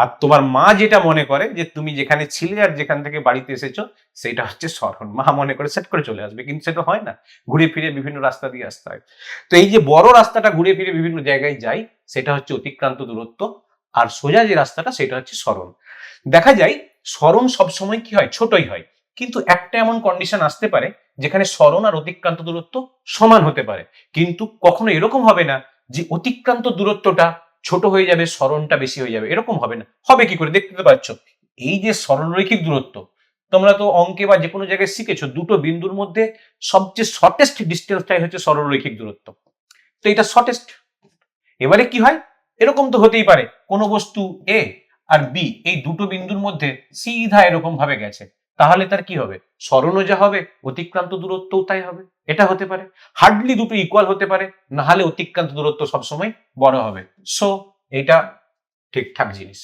আর তোমার মা যেটা মনে করে যে তুমি যেখানে ছিলে আর যেখান থেকে বাড়িতে এসেছো সেটা হচ্ছে সরণ। মা মনে করে সেট করে চলে আসবে, কিন্তু সেটা হয় না, ঘুরে ফিরে বিভিন্ন রাস্তা দিয়ে আসতে হয়। তো এই যে বড় রাস্তাটা ঘুরে ফিরে বিভিন্ন জায়গায় যাই সেটা হচ্ছে অতিক্রান্ত দূরত্ব, আর সোজা যে রাস্তাটা সেটা হচ্ছে সরণ। দেখা যায় সরণ সবসময় কি হয়? ছোটই হয়। কিন্তু একটা এমন কন্ডিশন আসতে পারে যেখানে সরণ আর অতিক্রান্ত দূরত্ব সমান হতে পারে, কিন্তু কখনো এরকম হবে না যে অতিক্রান্ত দূরত্বটা ছোট হয়ে যাবে সরণটা বেশি হয়ে যাবে, এরকম হবে না। হবে কি করে? দেখতে তো পাচ্ছ, এই যে সরলরৈখিক দূরত্ব, তোমরা তো অঙ্কে বা যে কোনো জায়গায় শিখেছো, দুটো বিন্দুর মধ্যে সবচেয়ে শর্টেস্ট ডিস্টেন্সটাই হচ্ছে সরলরৈখিক দূরত্ব। তো এটা শর্টেস্ট। এবারে কি হয়? এরকম তো হতেই পারে কোনো বস্তু এ আর বি, এই দুটো বিন্দুর মধ্যে সিধা এরকম ভাবে গেছে, তাহলে তার কি হবে? সরণও যা হবে অতিক্রান্ত দূরত্বও তাই হবে। এটা হতে পারে। হার্ডলি দুটো ইকুয়াল হতে পারে, না হলে অতিক্রান্ত দূরত্ব সবসময় বড় হবে। সো এটা ঠিকঠাক জিনিস।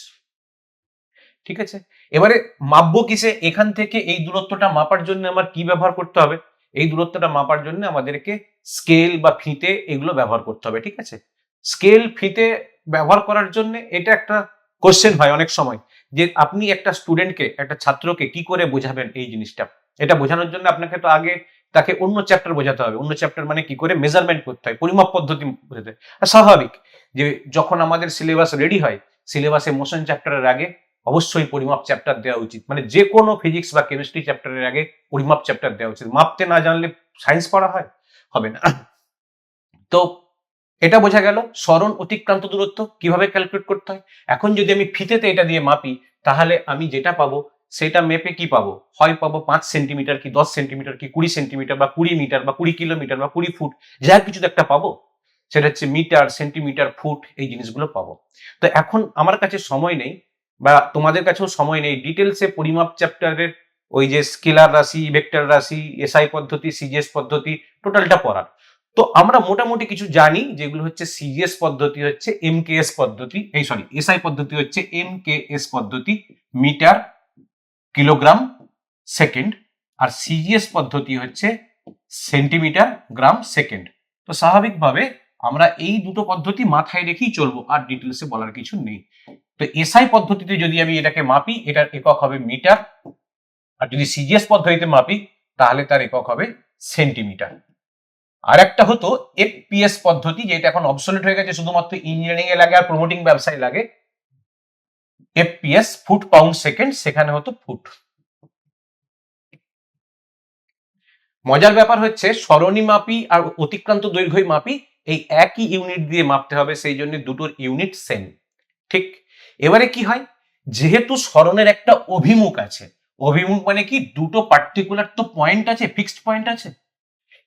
ঠিক আছে, এবারে মাপবো কিসে? এখান থেকে এই দূরত্বটা মাপার জন্য আমার কি ব্যবহার করতে হবে? এই দূরত্বটা মাপার জন্য আমাদেরকে স্কেল বা ফিতে এগুলো ব্যবহার করতে হবে। ঠিক আছে, স্কেল ফিতে ব্যবহার করার জন্য এটা একটা কোশ্চেন হয় অনেক সময়, যে আপনি একটা স্টুডেন্টকে, একটা ছাত্রকে কি করে বোঝাবেন এই জিনিসটা। এটা বোঝানোর জন্য আপনাকে তো আগে তাকে অন্য চ্যাপ্টার বোঝাতে হবে। অন্য চ্যাপ্টার মানে কি করে মেজারমেন্ট করতে হয়, পরিমাপ পদ্ধতি বোঝাতে হয়। আর স্বাভাবিক যে যখন আমাদের সিলেবাস রেডি হয়, সিলেবাসে মোশন চ্যাপ্টারের আগে অবশ্যই পরিমাপ চ্যাপ্টার দেওয়া উচিত। মানে যে কোনো ফিজিক্স বা কেমিস্ট্রি চ্যাপ্টারের আগে পরিমাপ চ্যাপ্টার দেওয়া উচিত। মাপতে না জানলে সায়েন্স পড়া হয়? হবে না। তো এটা বোঝা গেল সরণ অতিক্রান্ত দূরত্ব কিভাবে ক্যালকুলেট করতে হয়। এখন যদি আমি ফিতেতে এটা দিয়ে মাপি, তাহলে আমি যেটা পাবো সেটা মেপে কি পাবো? হয় পাবো 5 সেন্টিমিটার, কি 10 সেন্টিমিটার, কি 20 সেন্টিমিটার, বা 20 মিটার, বা 20 কিলোমিটার, বা 20 ফুট, যা কিছু তো একটা পাবো। সেটা হচ্ছে মিটার, সেন্টিমিটার, ফুট, এই জিনিসগুলো পাবো। তো এখন আমার কাছে সময় নেই, বা তোমাদের কাছেও সময় নেই ডিটেলসে পরিমাপ চ্যাপ্টারের ওই যে স্কেলার রাশি, ভেক্টর রাশি, এসআই পদ্ধতি, সিজিএস পদ্ধতি টোটালটা পড়ার। তো আমরা মোটামুটি কিছু জানি, যেগুলো হচ্ছে সিজিএস পদ্ধতি হচ্ছে এমকেএস পদ্ধতি, এই সরি এসআই পদ্ধতি হচ্ছে এমকেএস পদ্ধতি, মিটার কিলোগ্রাম সেকেন্ড, আর সিজিএস পদ্ধতি হচ্ছে সেন্টিমিটার গ্রাম সেকেন্ড। তো স্বাভাবিকভাবে আমরা এই দুটো পদ্ধতি মাথায় রেখেই চলবো, আর ডিটেলসে বলার কিছু নেই। তো এসআই পদ্ধতিতে যদি আমি এটাকে মাপি, এটার একক হবে মিটার, আর যদি সিজিএস পদ্ধতিতে মাপি তাহলে তার একক হবে সেন্টিমিটার। আর একটা হতো এফপিএস পদ্ধতি, যেটা এখন অবসলিউট হয়ে গেছে, শুধুমাত্র ইঞ্জিনিয়ারিং এ লাগে আর প্রমোটিং ব্যবসায় লাগে। এফপিএস ফুট পাউন্ড সেকেন্ড, সেখানে হতো ফুট। মজার ব্যাপার হচ্ছে সরণি মাপি আর অতিক্রান্ত দৈর্ঘ্য মাপি এই একই ইউনিট দিয়ে মাপতে হবে, সেই জন্য দুটোর ইউনিট সেম। ঠিক, এবারে কি হয়? যেহেতু সরণের একটা অভিমুখ আছে, অভিমুখ মানে কি, দুটো পার্টিকুলার তো পয়েন্ট আছে, ফিক্সড পয়েন্ট আছে,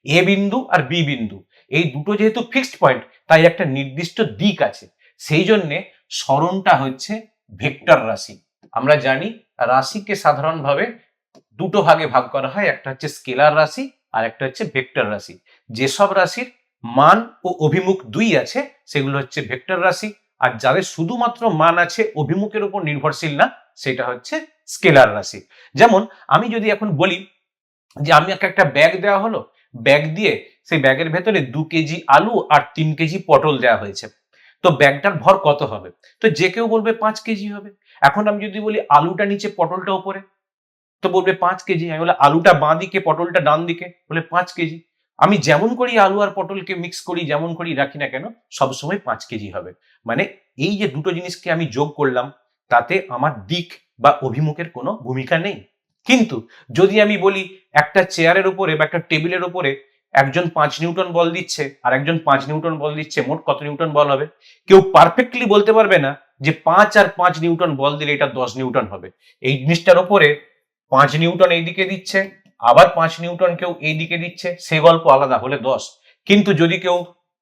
এ বিন্দু আর বি বিন্দু, এই দুটো যেহেতু ফিক্সড পয়েন্ট তাই একটা নির্দিষ্ট দিক আছে, সেই জন্যে সরণটা হচ্ছে ভেক্টর রাশি। আমরা জানি রাশিকে সাধারণভাবে দুটো ভাগে ভাগ করা হয়, একটা হচ্ছে স্কেলার রাশি আর একটা হচ্ছে ভেক্টর রাশি। যেসব রাশির মান ও অভিমুখ দুই আছে সেগুলো হচ্ছে ভেক্টর রাশি, আর যাদের শুধুমাত্র মান আছে অভিমুখের উপর নির্ভরশীল না সেটা হচ্ছে স্কেলার রাশি। যেমন আমি যদি এখন বলি যে আমি একটা ব্যাগ দেওয়া হলো, ব্যাগ দিয়ে সেই ব্যাগের ভেতরে 2 কেজি আলু আর 3 কেজি পটল দেওয়া হয়েছে, তো ব্যাগটার ভর কত হবে? তো যে কেউ বলবে 5 কেজি হবে। এখন আমি যদি বলি আলুটা নিচে পটলটা উপরে, তো বলবে 5 কেজি। আমি বলে আলুটা বাঁ দিকে পটলটা ডান দিকে, বলে 5 কেজি। আমি যেমন করি আলু আর পটলকে মিক্স করি, যেমন করি রাখি না কেন, সবসময় 5 কেজি হবে। মানে এই যে দুটো জিনিসকে আমি যোগ করলাম তাতে আমার দিক বা অভিমুখের কোনো ভূমিকা নেই। কিন্তু যদি আমি বলি একটা চেয়ারের উপরে বা একটা টেবিলের উপরে একজন 5 নিউটন বল দিচ্ছে আর একজন 5 নিউটন বল দিচ্ছে, মোট কত নিউটন বল হবে? কেউ পারফেক্টলি বলতে পারবে না যে 5 আর 5 নিউটন বল দিলে এটা 10 নিউটন হবে। এই জিনিসটার উপরে 5 নিউটন এইদিকে দিচ্ছে, আবার 5 নিউটন কেউ এইদিকে দিচ্ছে, সে গল্প আলাদা, হলে 10। কিন্তু যদি কেউ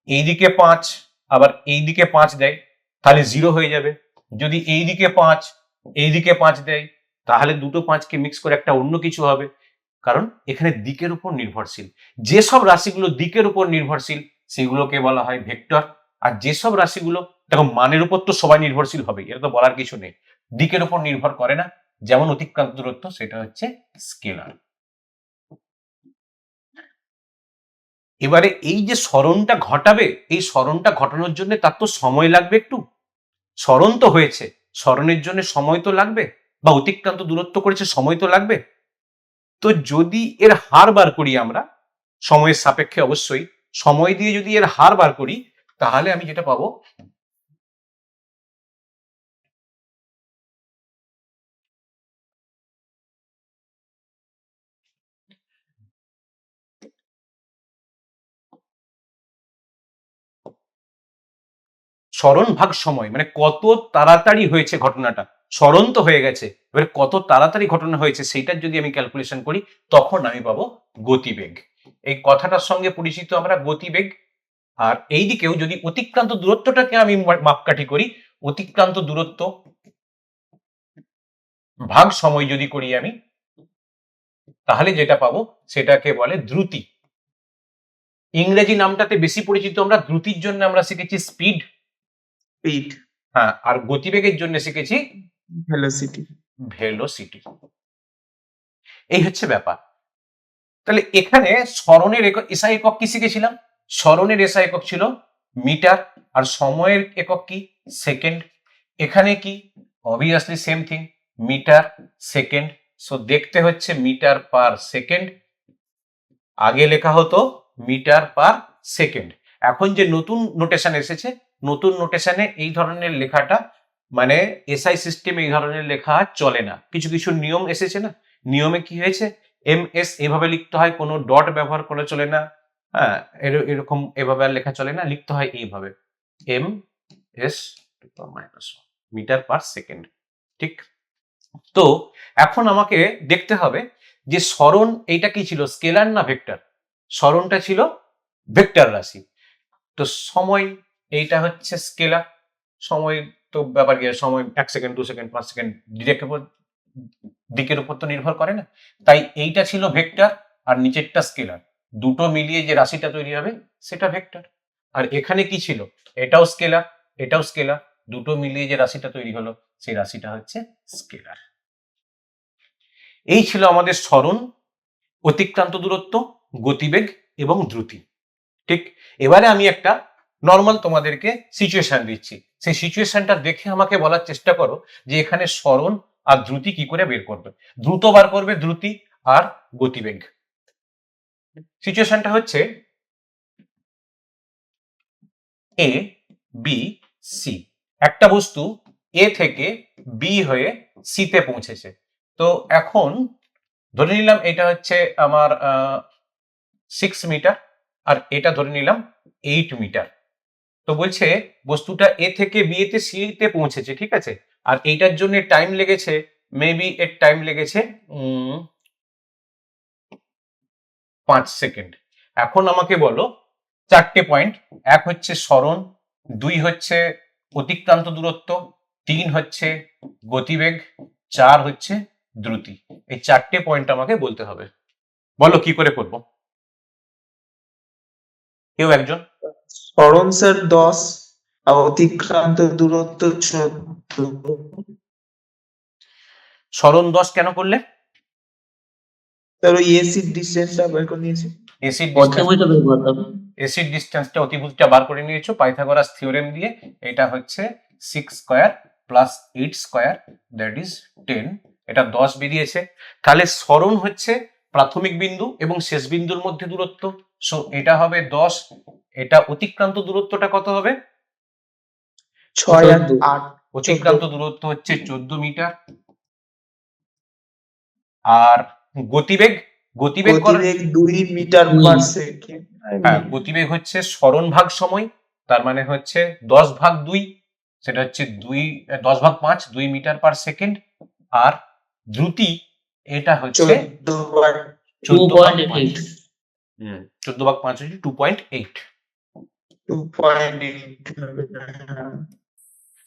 এইদিকে 5 আবার এইদিকে 5 দেয় তাহলে 0 হয়ে যাবে। যদি এইদিকে 5 এইদিকে 5 দেয় তাহলে দুটো 5কে মিক্স করে একটা অন্য কিছু হবে, কারণ এখানে দিকের উপর নির্ভরশীল। যেসব রাশিগুলো দিকের উপর নির্ভরশীল সেগুলোকে বলা হয় ভেক্টর, আর যেসব রাশিগুলো, দেখো মানের উপর তো সবাই নির্ভরশীল হবে, এটা তো বলার কিছু নেই, দিকের উপর নির্ভর করে না, যেমন অতিক্রান্ত দূরত্ব, সেটা হচ্ছে স্কেলার। এবারে এই যে সরণটা ঘটাবে, এই সরণটা ঘটানোর জন্য তার তো সময় লাগবে একটু। সরণ তো হয়েছে, সরণের জন্য সময় তো লাগবে, বা অতিক্রান্ত দূরত্ব করেছে, সময় তো লাগবে। তো যদি এর হার বার করি আমরা, সময়ের সাপেক্ষে অবশ্যই, সময় দিয়ে যদি এর হার বার করি তাহলে আমি যেটা পাবো, সরণ ভাগ সময়, মানে কত তাড়াতাড়ি হয়েছে ঘটনাটা। সরণ তো হয়ে গেছে, এবার কত তাড়াতাড়ি ঘটনা হয়েছে সেইটার যদি আমি ক্যালকুলেশন করি তখন আমি পাবো গতিবেগ। এই কথাটার সঙ্গে পরিচিত আমরা গতিবেগ। আর এই দিকেও যদি অতিক্রান্ত দূরত্বটাকে আমি মাপকাঠি করি, অতিক্রান্ত দূরত্ব ভাগ সময় যদি করি আমি, তাহলে যেটা পাবো সেটাকে বলে দ্রুতি। ইংরেজি নামটাতে বেশি পরিচিত আমরা, দ্রুতির জন্য আমরা শিখেছি স্পিড,
স্পিড,
হ্যাঁ, আর গতিবেগের জন্য শিখেছি
ভেলোসিটি।
ভেলোসিটি। এই হচ্ছে ব্যাপার। তাহলে এখানে সরণের একক, এসআই একক কি শিখেছিলাম? সরণের এসআই একক ছিল মিটার, আর সময়ের একক কি? সেকেন্ড। এখানে কি? Obviously same thing, metre second. So দেখতে হচ্ছে মিটার পার সেকেন্ড, আগে লেখা হতো মিটার পার সেকেন্ড। এখন যে নতুন নোটেশন এসেছে, নতুন নোটেশনে এই ধরনের লেখাটা, মানে এসআই সিস্টেমে এই ধরনের লেখা চলে না। কিছু কিছু নিয়ম এসেছে না, নিয়মে কি হয়েছে, এমএস এভাবে লিখতে হয়, কোনো ডট ব্যবহার করে চলে না, হ্যাঁ, এরকম এভাবে আর লেখা চলে না, লিখতে হয় এইভাবে, M S minus metre per second. ঠিক, তো এখন আমাকে দেখতে হবে যে সরণ এইটা কি ছিল, স্কেলার না ভেক্টর? সরণটা ছিল ভেক্টর রাশি। তো সময় এইটা হচ্ছে স্কেলার, সময় তো ব্যাপার কি, সময় 1 সেকেন্ড 2 সেকেন্ড 5 সেকেন্ড দিকের উপর তো নির্ভর করে না, তাই এইটা ছিল ভেক্টর আর নিচেরটা স্কেলার, দুটো মিলিয়ে যে রাশিটা তৈরি হবে সেটা ভেক্টর। আর এখানে কি ছিল, এটাও স্কেলার এটাও স্কেলার, দুটো মিলিয়ে যে রাশিটা তৈরি হলো সেই রাশিটা হচ্ছে স্কেলার। এই ছিল আমাদের সরণ, অতিক্রান্ত দূরত্ব, গতিবেগ এবং দ্রুতি। ঠিক, এবারে আমি একটা নর্মাল তোমাদেরকে সিচুয়েশন দিচ্ছি, সেই সিচুয়েশনটা দেখে আমাকে বলার চেষ্টা করো যে এখানে সরণ আর দ্রুতি কি করে বের করবে। দ্রুত বার করবে দ্রুতি আর গতিবেগ। সিচুয়েশনটা হচ্ছে এ বি সি, একটা বস্তু এ থেকে বি হয়ে সি তে পৌঁছেছে। তো এখন ধরে নিলাম এটা হচ্ছে আমার 6 মিটার, আর এটা ধরে নিলাম 8 মিটার। তো বলছে বস্তুটা এ থেকে বি তে সি তে পৌঁছেছে, ঠিক আছে, আর এইটার জন্য টাইম লেগেছে মেবি এর টাইম লেগেছে 5 সেকেন্ড। এখন আমাকে বলো চারটে পয়েন্ট, এক হচ্ছে সরণ, 2 হচ্ছে অতিক্রান্ত দূরত্ব, 3 হচ্ছে গতিবেগ, 4 হচ্ছে দ্রুতি। এই চারটে পয়েন্ট আমাকে বলতে হবে। বলো কি করে করবো, কেউ একজন।
সরণ স্যার 10 আর অতিক্রান্ত দূরত্ব 14।
সরণ 10 কেন করলে?
স্যার ওই এসির ডিস্টেন্সটা বের করে নিয়েছি।
এসিড
অতিভুজটা বের করতে হবে।
এসিড ডিস্টেন্সটা অতিভুজটা বার করে নিয়েছো পাইথাগোরাস থিওরেম দিয়ে। এটা হচ্ছে 6 square plus 8 square, that is 10। এটা 10 বেরিয়েছে। তাহলে সরণ হচ্ছে প্রাথমিক বিন্দু এবং শেষ বিন্দুর মধ্যে দূরত্ব, সো এটা হবে 10। এটা অতিক্রান্ত দূরত্বটা কত হবে?
6 আর 8।
অতিক্রান্ত দূরত্ব হচ্ছে 14 মিটার। আর গতিবেগ, গতিবেগ
গতিবেগ 2 মিটার পার সেকেন্ড।
হ্যাঁ, গতিবেগ হচ্ছে সরণ ভাগ সময়, তার মানে হচ্ছে 10 ভাগ 2, সেটা হচ্ছে 10 ভাগ 5, 2 মিটার পার সেকেন্ড। আর দ্রুতি এটা হচ্ছে 14 ভাগ 5। 14 ভাগ 5 হচ্ছে 2.8।
2.8।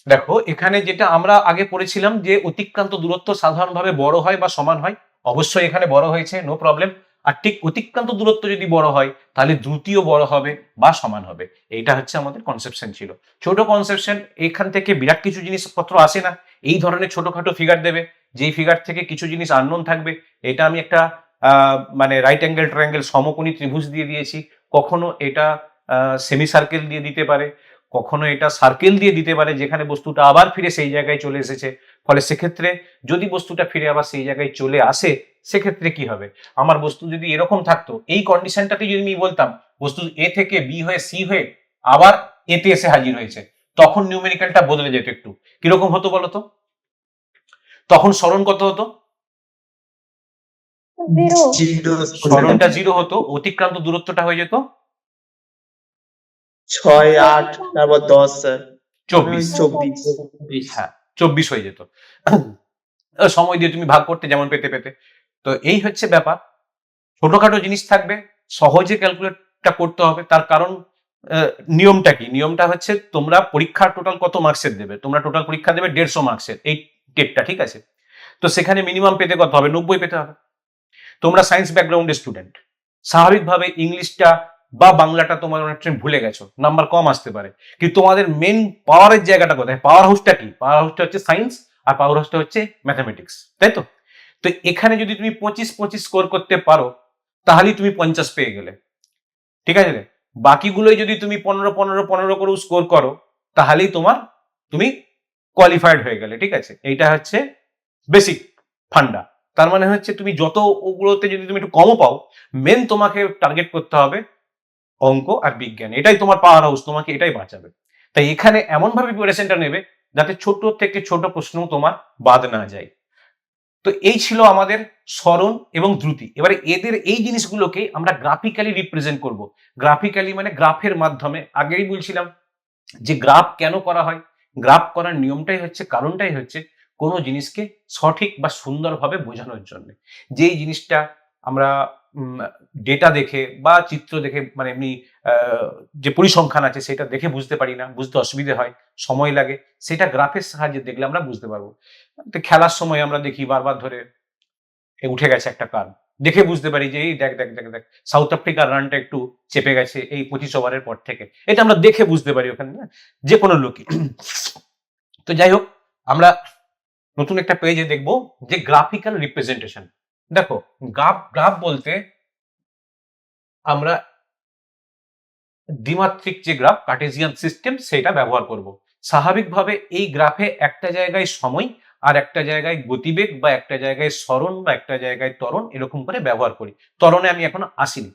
দেখো এখানে যেটা আমরা আগে পড়েছিলাম যে অতিক্রান্ত দূরত্ব সাধারণভাবে বড় হয় বা সমান হয়, অবশ্যই এখানে বড় হয়েছে, নো প্রবলেম। আর ঠিক অতিক্রান্ত দূরত্ব যদি বড় হয় তাহলে দ্রুতিও বড় হবে বা সমান হবে। এইটা হচ্ছে আমাদের কনসেপশন ছিল, ছোট কনসেপশন। এখান থেকে বিরাট কিছু জিনিসপত্র আসে না, এই ধরনের ছোটখাটো ফিগার দেবে, যেই ফিগার থেকে কিছু জিনিস আননোন থাকবে। এটা আমি একটা মানে রাইট অ্যাঙ্গেল ট্রায়াঙ্গেল সমকোণী ত্রিভুজ দিয়ে দিয়েছি, কখনো এটা সেমি সার্কেল দিয়ে দিতে পারে, কখনো এটা সার্কেল দিয়ে দিতে পারে যেখানে বস্তুটা আবার ফিরে সেই জায়গায় চলে এসেছে। ফলে সেক্ষেত্রে যদি বস্তুটা ফিরে আবার সেই জায়গায় চলে আসে সেক্ষেত্রে কি হবে, আমার বস্তু যদি এরকম থাকতো, এই কন্ডিশনটাতে যদি আমি বলতাম বস্তু এ থেকে বি হয়ে সি হয়ে আবার এতে এসে হাজির হয়েছে, তখন নিউমেরিক্যালটা বদলে যেত একটু। কিরকম হতো বলতো? তখন সরণ কত হতো? সরণটা 0 হতো, অতিক্রান্ত দূরত্বটা হয়ে যেত
6 8 তারপর 10 স্যার
24।
24।
হ্যাঁ 24 হয়ে যেত। সময় দিয়ে তুমি ভাগ করতে যেমন পেতে পেতে। তো এই হচ্ছে ব্যাপার, ছোটখাটো জিনিস থাকবে, সহজে ক্যালকুলেটটা করতে হবে। তার কারণ নিয়মটা কি? নিয়মটা হচ্ছে তোমরা পরীক্ষার টোটাল কত মার্কসের দেবে, তোমরা টোটাল পরীক্ষা দেবে 150 মার্কসের এই টেটটা, ঠিক আছে? তো সেখানে মিনিমাম পেতে কত হবে? 90 পেতে হবে। তোমরা সায়েন্স ব্যাকগ্রাউন্ডের স্টুডেন্ট, স্বাভাবিকভাবে ইংলিশটা বা বাংলাটা তোমার অনেক টাইম ভুলে গেছো, নাম্বার কম আসতে পারে। কিন্তু তোমাদের মেন পাওয়ারের জায়গাটা কোথায়? পাওয়ার হাউসটা কি? পাওয়ার হাউসটা হচ্ছে সায়েন্স, আর পাওয়ার হাউসটা হচ্ছে ম্যাথামেটিক্স, তাই তো? তো এখানে যদি তুমি 25 স্কোর করতে পারো তাহলেই তুমি 50 পেয়ে গেলে, ঠিক আছে? বাকিগুলোই যদি তুমি 15 করেও স্কোর করো তাহলেই তুমি কোয়ালিফাইড হয়ে গেলে, ঠিক আছে? এইটা হচ্ছে বেসিক ফান্ডা। তার মানে হচ্ছে তুমি যত ওগুলোতে যদি তুমি একটু কমও পাও, মেন তোমাকে টার্গেট করতে হবে অঙ্ক আর বিজ্ঞান, এটাই তোমার পাওয়ার হাউস, তোমাকে এটাই বাঁচাবে। তাই এখানে এমন ভাবে প্রিপারেশনটা নেবে যাতে ছোট থেকে ছোট প্রশ্ন তোমার বাদ না যায়। তো এই ছিল আমাদের সরণ এবং দ্রুতি। এবারে এদের এই জিনিসগুলোকে আমরা গ্রাফিক্যালি রিপ্রেজেন্ট করব। গ্রাফিক্যালি মানে গ্রাফের মাধ্যমে। আগেই বলছিলাম যে গ্রাফ কেন করা হয়, গ্রাফ করার নিয়মটাই হচ্ছে, কারণটাই হচ্ছে কোনো জিনিসকে সঠিক বা সুন্দরভাবে বোঝানোর জন্য। যেই জিনিসটা আমরা ডেটা দেখে বা চিত্র দেখে মানে এমনি যে পরিসংখ্যান আছে সেটা দেখে বুঝতে পারি না, বুঝতে অসুবিধে হয়, সময় লাগে, সেটা গ্রাফের সাহায্যে দেখলে আমরা বুঝতে পারবো। তো খেলার সময় আমরা দেখি বারবার ধরে উঠে গেছে একটা কার্ড, দেখে বুঝতে পারি যে এই দেখ দেখ দেখ দেখ সাউথ আফ্রিকার রানটা একটু চেপে গেছে এই 25 ওভারের পর থেকে, এটা আমরা দেখে বুঝতে পারি ওখানে না, যে কোনো লোকই। তো যাই হোক, আমরা নতুন একটা পেজে দেখব যে গ্রাফিক্যাল রিপ্রেজেন্টেশন। দেখো গ্রাফ গ্রাফ বলতে আমরা দ্বিমাত্রিক যে গ্রাফ কার্টেসিয়ান সিস্টেম সেটা ব্যবহার করব। স্বাভাবিকভাবে এই গ্রাফে একটা জায়গায় সময় আর একটা জায়গায় গতিবেগ বা একটা জায়গায় সরণ বা একটা জায়গায় ত্বরণ এরকম করে ব্যবহার করি। ত্বরণে আমি এখনো আসিনি।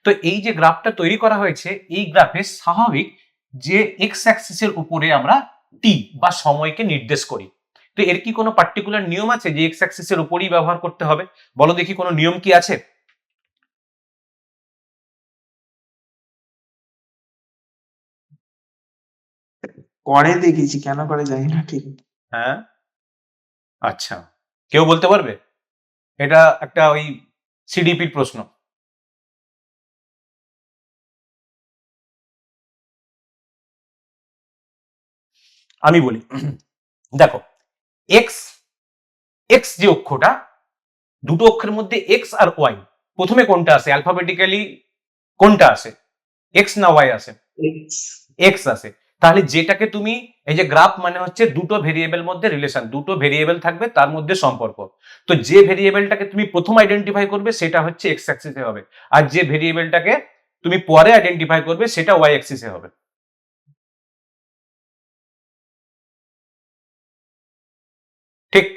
তো এই যে গ্রাফটা তৈরি করা হয়েছে, এই গ্রাফে স্বাভাবিক যে এক্স অ্যাক্সিসের উপরে আমরা টি বা সময়কে নির্দেশ করি। তো এর কি কোনো পার্টিকুলার নিয়ম আছে যে এক্স অ্যাক্সিসের উপরই ব্যবহার করতে হবে? বলো দেখি কোনো নিয়ম কি আছে?
করে দেখেছি, কেন করে জানি না ঠিক।
হ্যাঁ, আচ্ছা, কেউ বলতে পারবে? এটা একটা ওই সিডিপির প্রশ্ন। আমি বলি, দেখো এক্স এক্স যে অক্ষটা, দুটো অক্ষরের মধ্যে এক্স আর ওয়াই, প্রথমে কোনটা আসে অ্যালফাবেটিক্যালি? কোনটা আসে, এক্স না ওয়াই আসে?
X
এক্স আসে। তাহলে যেটাকে তুমি, এই যে গ্রাফ মানে হচ্ছে দুটো ভেরিয়েবল মধ্যে রিলেশন, দুটো ভেরিয়েবল থাকবে তার মধ্যে সম্পর্ক। তো যে ভেরিয়েবলটাকে তুমি প্রথম আইডেন্টিফাই করবে সেটা হচ্ছে এক্স অ্যাক্সিসে হবে, আর যে ভেরিয়েবলটাকে তুমি পরে আইডেন্টিফাই করবে সেটা ওয়াই অ্যাক্সিসে হবে। ঠিক?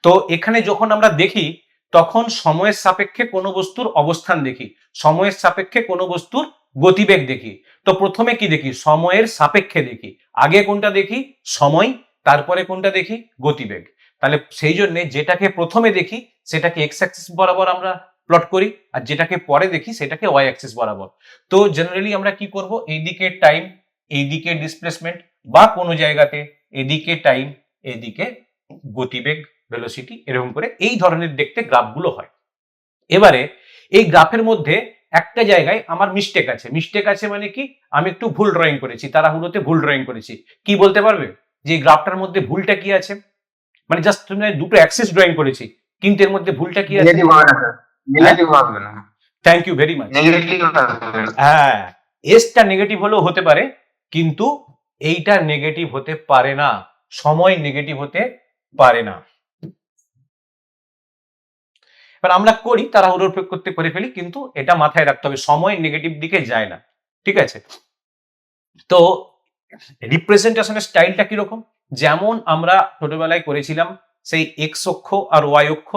তো এখানে যখন আমরা দেখি তখন সময়ের সাপেক্ষে কোনো বস্তুর অবস্থান দেখি, সময়ের সাপেক্ষে কোনো বস্তুর গতিবেগ দেখি। তো প্রথমে কি দেখি? সময়ের সাপেক্ষে দেখি। আগে কোনটা দেখি? সময়, তারপরে কোনটা দেখি? গতিবেগ। তাহলে সেই জন্য যেটাকে প্রথমে দেখি সেটাকে এক্স অ্যাক্সিস বরাবর আমরা প্লট করি, আর যেটাকে পরে দেখি সেটাকে ওয়াই অ্যাক্সিস বরাবর। তো জেনারেলি আমরা কি করব, এইদিকে টাইম, এইদিকে ডিসপ্লেসমেন্ট, বা কোনো জায়গাতে এদিকে টাইম, এদিকে গতিবেগ, ভেলোসিটি, এরকম করে এই ধরনের দেখতে গ্রাফগুলো হয়। এবারে এই গ্রাফের মধ্যে একটা জায়গায় আমার মিস্টেক আছে। মিস্টেক আছে মানে কি? আমি একটু ভুল ড্রয়িং করেছি, তাড়াহুড়োতে ভুল ড্রয়িং করেছি। কি বলতে পারবে যে এই গ্রাফটার মধ্যে ভুলটা কি আছে? মানে জাস্ট তুমি দুটো অ্যাক্সিস ড্রয়িং করেছি, কিন্তু এর মধ্যে ভুলটা কি আছে?
নেগেটিভ হবে না স্যার, নেগেটিভ হবে না,
thank you very much.
Negative হবে না।
হ্যাঁ, এসটা নেগেটিভ হলেও হতে পারে, কিন্তু এইটা নেগেটিভ হতে পারে না, সময় নেগেটিভ হতে পারে না। এবার আমরা করি তাড়াহুড়োর করতে করে ফেলি, কিন্তু এটা মাথায় রাখতে হবে সময় নেগেটিভ দিকে যায় না। ঠিক আছে? তো রিপ্রেজেন্টেশনের স্টাইলটা কিরকম? যেমন আমরা ছোটবেলায় করেছিলাম সেই এক্স অক্ষ আর ওয়াই অক্ষ,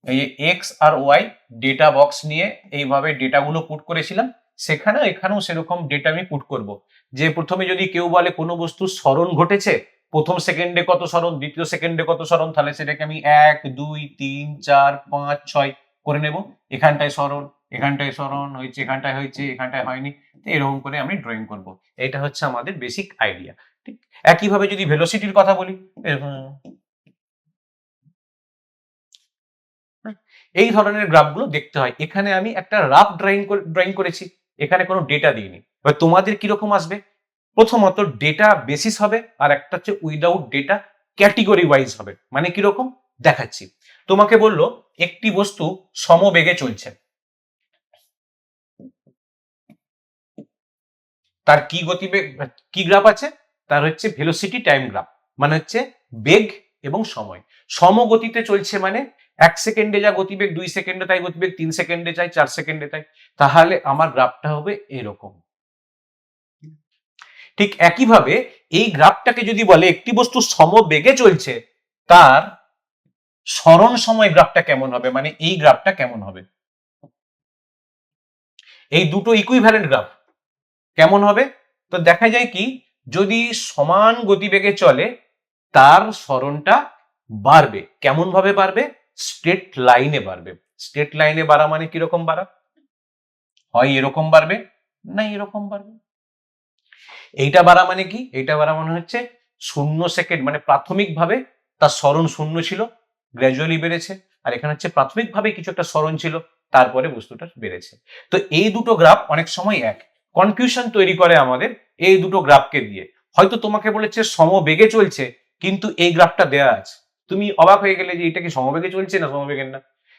এই এক্স আর ওয়াই ডেটা বক্স নিয়ে এইভাবে ডেটাগুলো পুট করেছিলাম, সেখানেও এখানেও সেরকম ডেটা আমি পুট করব। যে প্রথমে যদি কেউ বলে কোনো বস্তুর স্মরণ ঘটেছে, প্রথম সেকেন্ডে কত স্মরণ, দ্বিতীয় সেকেন্ডে কত স্মরণ, তাহলে সেটাকে আমি 1 2 3 4 5 6 করে নেব। এখানটায় স্মরণ, এখানটায় স্মরণ হয়েছে, এখানটায় হয়েছে, এখানটায় হয়নি, তো এরকম করে আমি ড্রয়িং করব। এটা হচ্ছে আমাদের বেসিক আইডিয়া। ঠিক একইভাবে যদি ভেলোসিটির কথা বলি, এই ধরনের গ্রাফগুলো দেখতে হয়। এখানে আমি একটা রাফ ড্রয়িং করেছি, এখানে কোনো ডেটা দিইনি। এবার তোমাদের কিরকম আসবে? প্রথমত ডেটা বেসিস হবে, আর একটা হচ্ছে উইদাউট ডেটা ক্যাটেগরি ওয়াইজ হবে। মানে কিরকম দেখাচ্ছি, তোমাকে বললো একটি বস্তু সমবেগে চলছে, তার কি গতিবেগ, কি গ্রাফ আছে? তার হচ্ছে ভেলোসিটি টাইম গ্রাফ, মানে হচ্ছে বেগ এবং সময় সমগতিতে চলছে। মানে 1 সেকেন্ডে যা গতিবেগ 2 সেকেন্ডে তাই গতিবেগ, 3 সেকেন্ডে চাই 4 সেকেন্ডে তাই। তাহলে আমার গ্রাফটা হবে এরকম। ঠিক একইভাবে এই গ্রাফটাকে যদি বলে একটি বস্তু সমবেগে চলছে, তার সরণ সময় গ্রাফটা কেমন হবে, মানে এই গ্রাফটা কেমন হবে? এই দুটো ইকুইভ্যালেন্ট গ্রাফ কেমন হবে? তো দেখা যায় কি, যদি সমান গতিবেগে চলে তার সরণটা বাড়বে। কেমন ভাবে বাড়বে? স্ট্রেট লাইনে বাড়বে। স্ট্রেট লাইনে বাড়া মানে কিরকম বাড়া? হয় এরকম বাড়বে, না এরকম বাড়বে। এইটা বাড়া মানে কি? এইটা বাড়া মানে হচ্ছে 0 সেকেন্ড, মানে প্রাথমিকভাবে তার সরণ 0 ছিল, গ্র্যাজুয়ালি বেড়েছে। আর এখানে হচ্ছে প্রাথমিকভাবে কিছু একটা সরণ ছিল, তারপরে বস্তুটা বেড়েছে। তো এই দুটো গ্রাফ অনেক সময় এক, কনফিউশন তৈরি করে আমাদের এই দুটো গ্রাফকে দিয়ে। হয়তো তোমাকে বলেছে সমবেগে চলছে, কিন্তু এই গ্রাফটা দেয়া আছে, তুমি অবাক হয়ে গেলে যে এটা কি সমবেগে চলছে না সমবেগের না,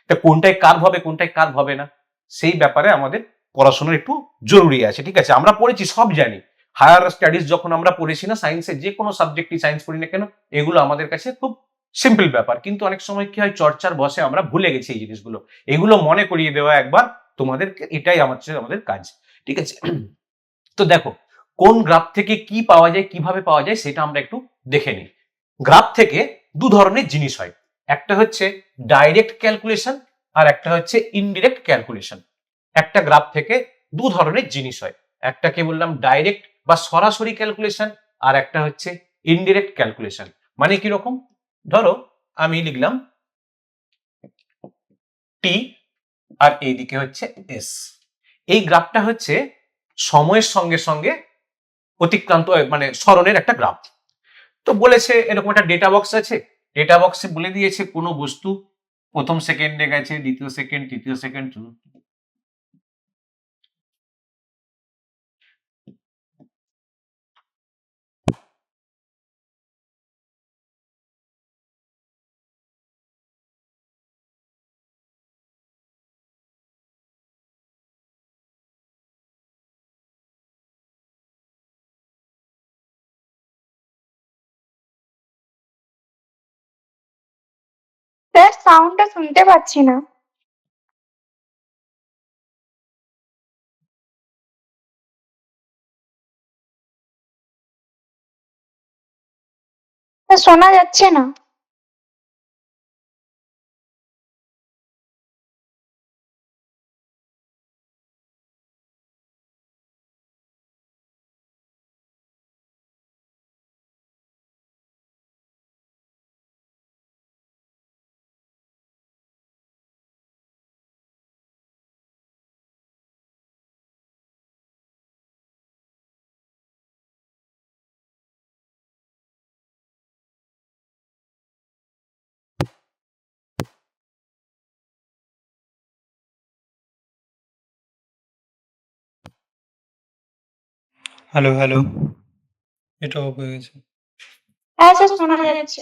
তা কোনটায় কার্ভ হবে কোনটায় কার্ভ হবে না, সেই ব্যাপারে আমাদের পড়াশোনার একটু জরুরি আছে। ঠিক আছে? আমরা পড়েছি, সব জানি। হায়ার স্টাডিজ যখন আমরা পড়েছি না, সায়েন্সের যে কোনো সাবজেক্টই সায়েন্স পড়ি না কেন, এগুলো আমাদের কাছে খুব সিম্পল ব্যাপার। কিন্তু অনেক সময় কি হয়, চর্চার বসে আমরা ভুলে গেছি এই জিনিসগুলো। এগুলো মনে করিয়ে দেওয়া একবার তোমাদেরকে, এটাই আমাদের কাজ। ঠিক আছে? তো দেখো কোন গ্রাফ থেকে কি পাওয়া যায়, কিভাবে পাওয়া যায়, সেটা আমরা একটু দেখে নিই। গ্রাফ থেকে দু ধরনের জিনিস হয়, একটা হচ্ছে ডাইরেক্ট ক্যালকুলেশন, আর একটা হচ্ছে ইনডিরেক্ট ক্যালকুলেশন। একটা গ্রাফ থেকে দু ধরনের জিনিস হয়, একটা কি বললাম ডাইরেক্ট বা সরাসরি ক্যালকুলেশন, আর একটা হচ্ছে ইনডিরেক্ট ক্যালকুলেশন। মানে কি রকম? ধরো আমি লিখলাম টি, আর এইদিকে হচ্ছে এস। এই গ্রাফটা হচ্ছে সময়ের সঙ্গে সঙ্গে অতিক্রান্ত, মানে সরণের একটা গ্রাফ। তো বলেছে এরকম একটা ডেটা বক্স আছে, ডেটা বক্সে বলে দিয়েছে কোনো বস্তু প্রথম সেকেন্ডে গেছে, দ্বিতীয় সেকেন্ড, তৃতীয় সেকেন্ড।
স্যার সাউন্ডটা শুনতে পাচ্ছি না। স্যার শোনা যাচ্ছে না।
Hello, hello. এটা অফ হয়ে গেছে।
হ্যাঁ স্যার শোনা যাচ্ছে।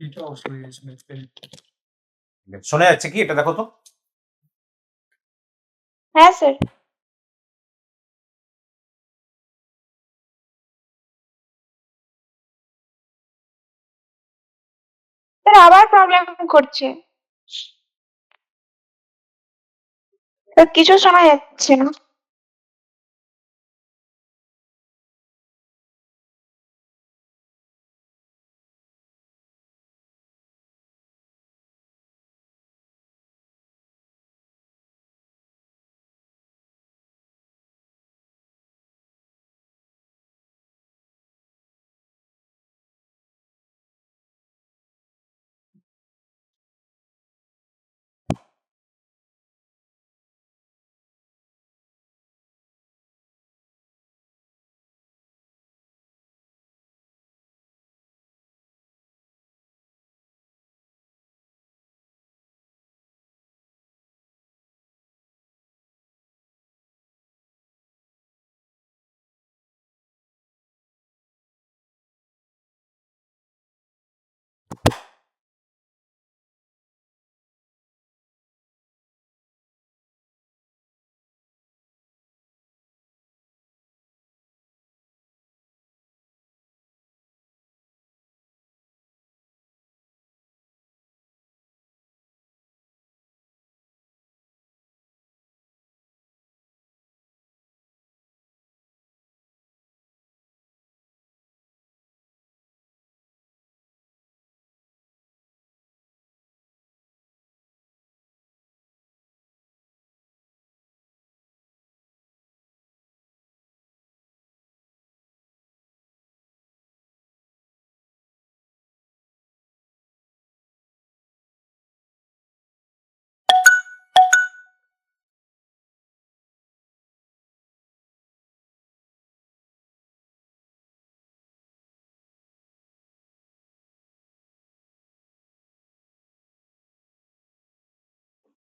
এটা অফ হয়ে গেছে।
শোনা যাচ্ছে কি? এটা দেখো তো।
হ্যাঁ স্যার। স্যার আবার প্রবলেম করছে। স্যার কিছু শোনা যাচ্ছে না।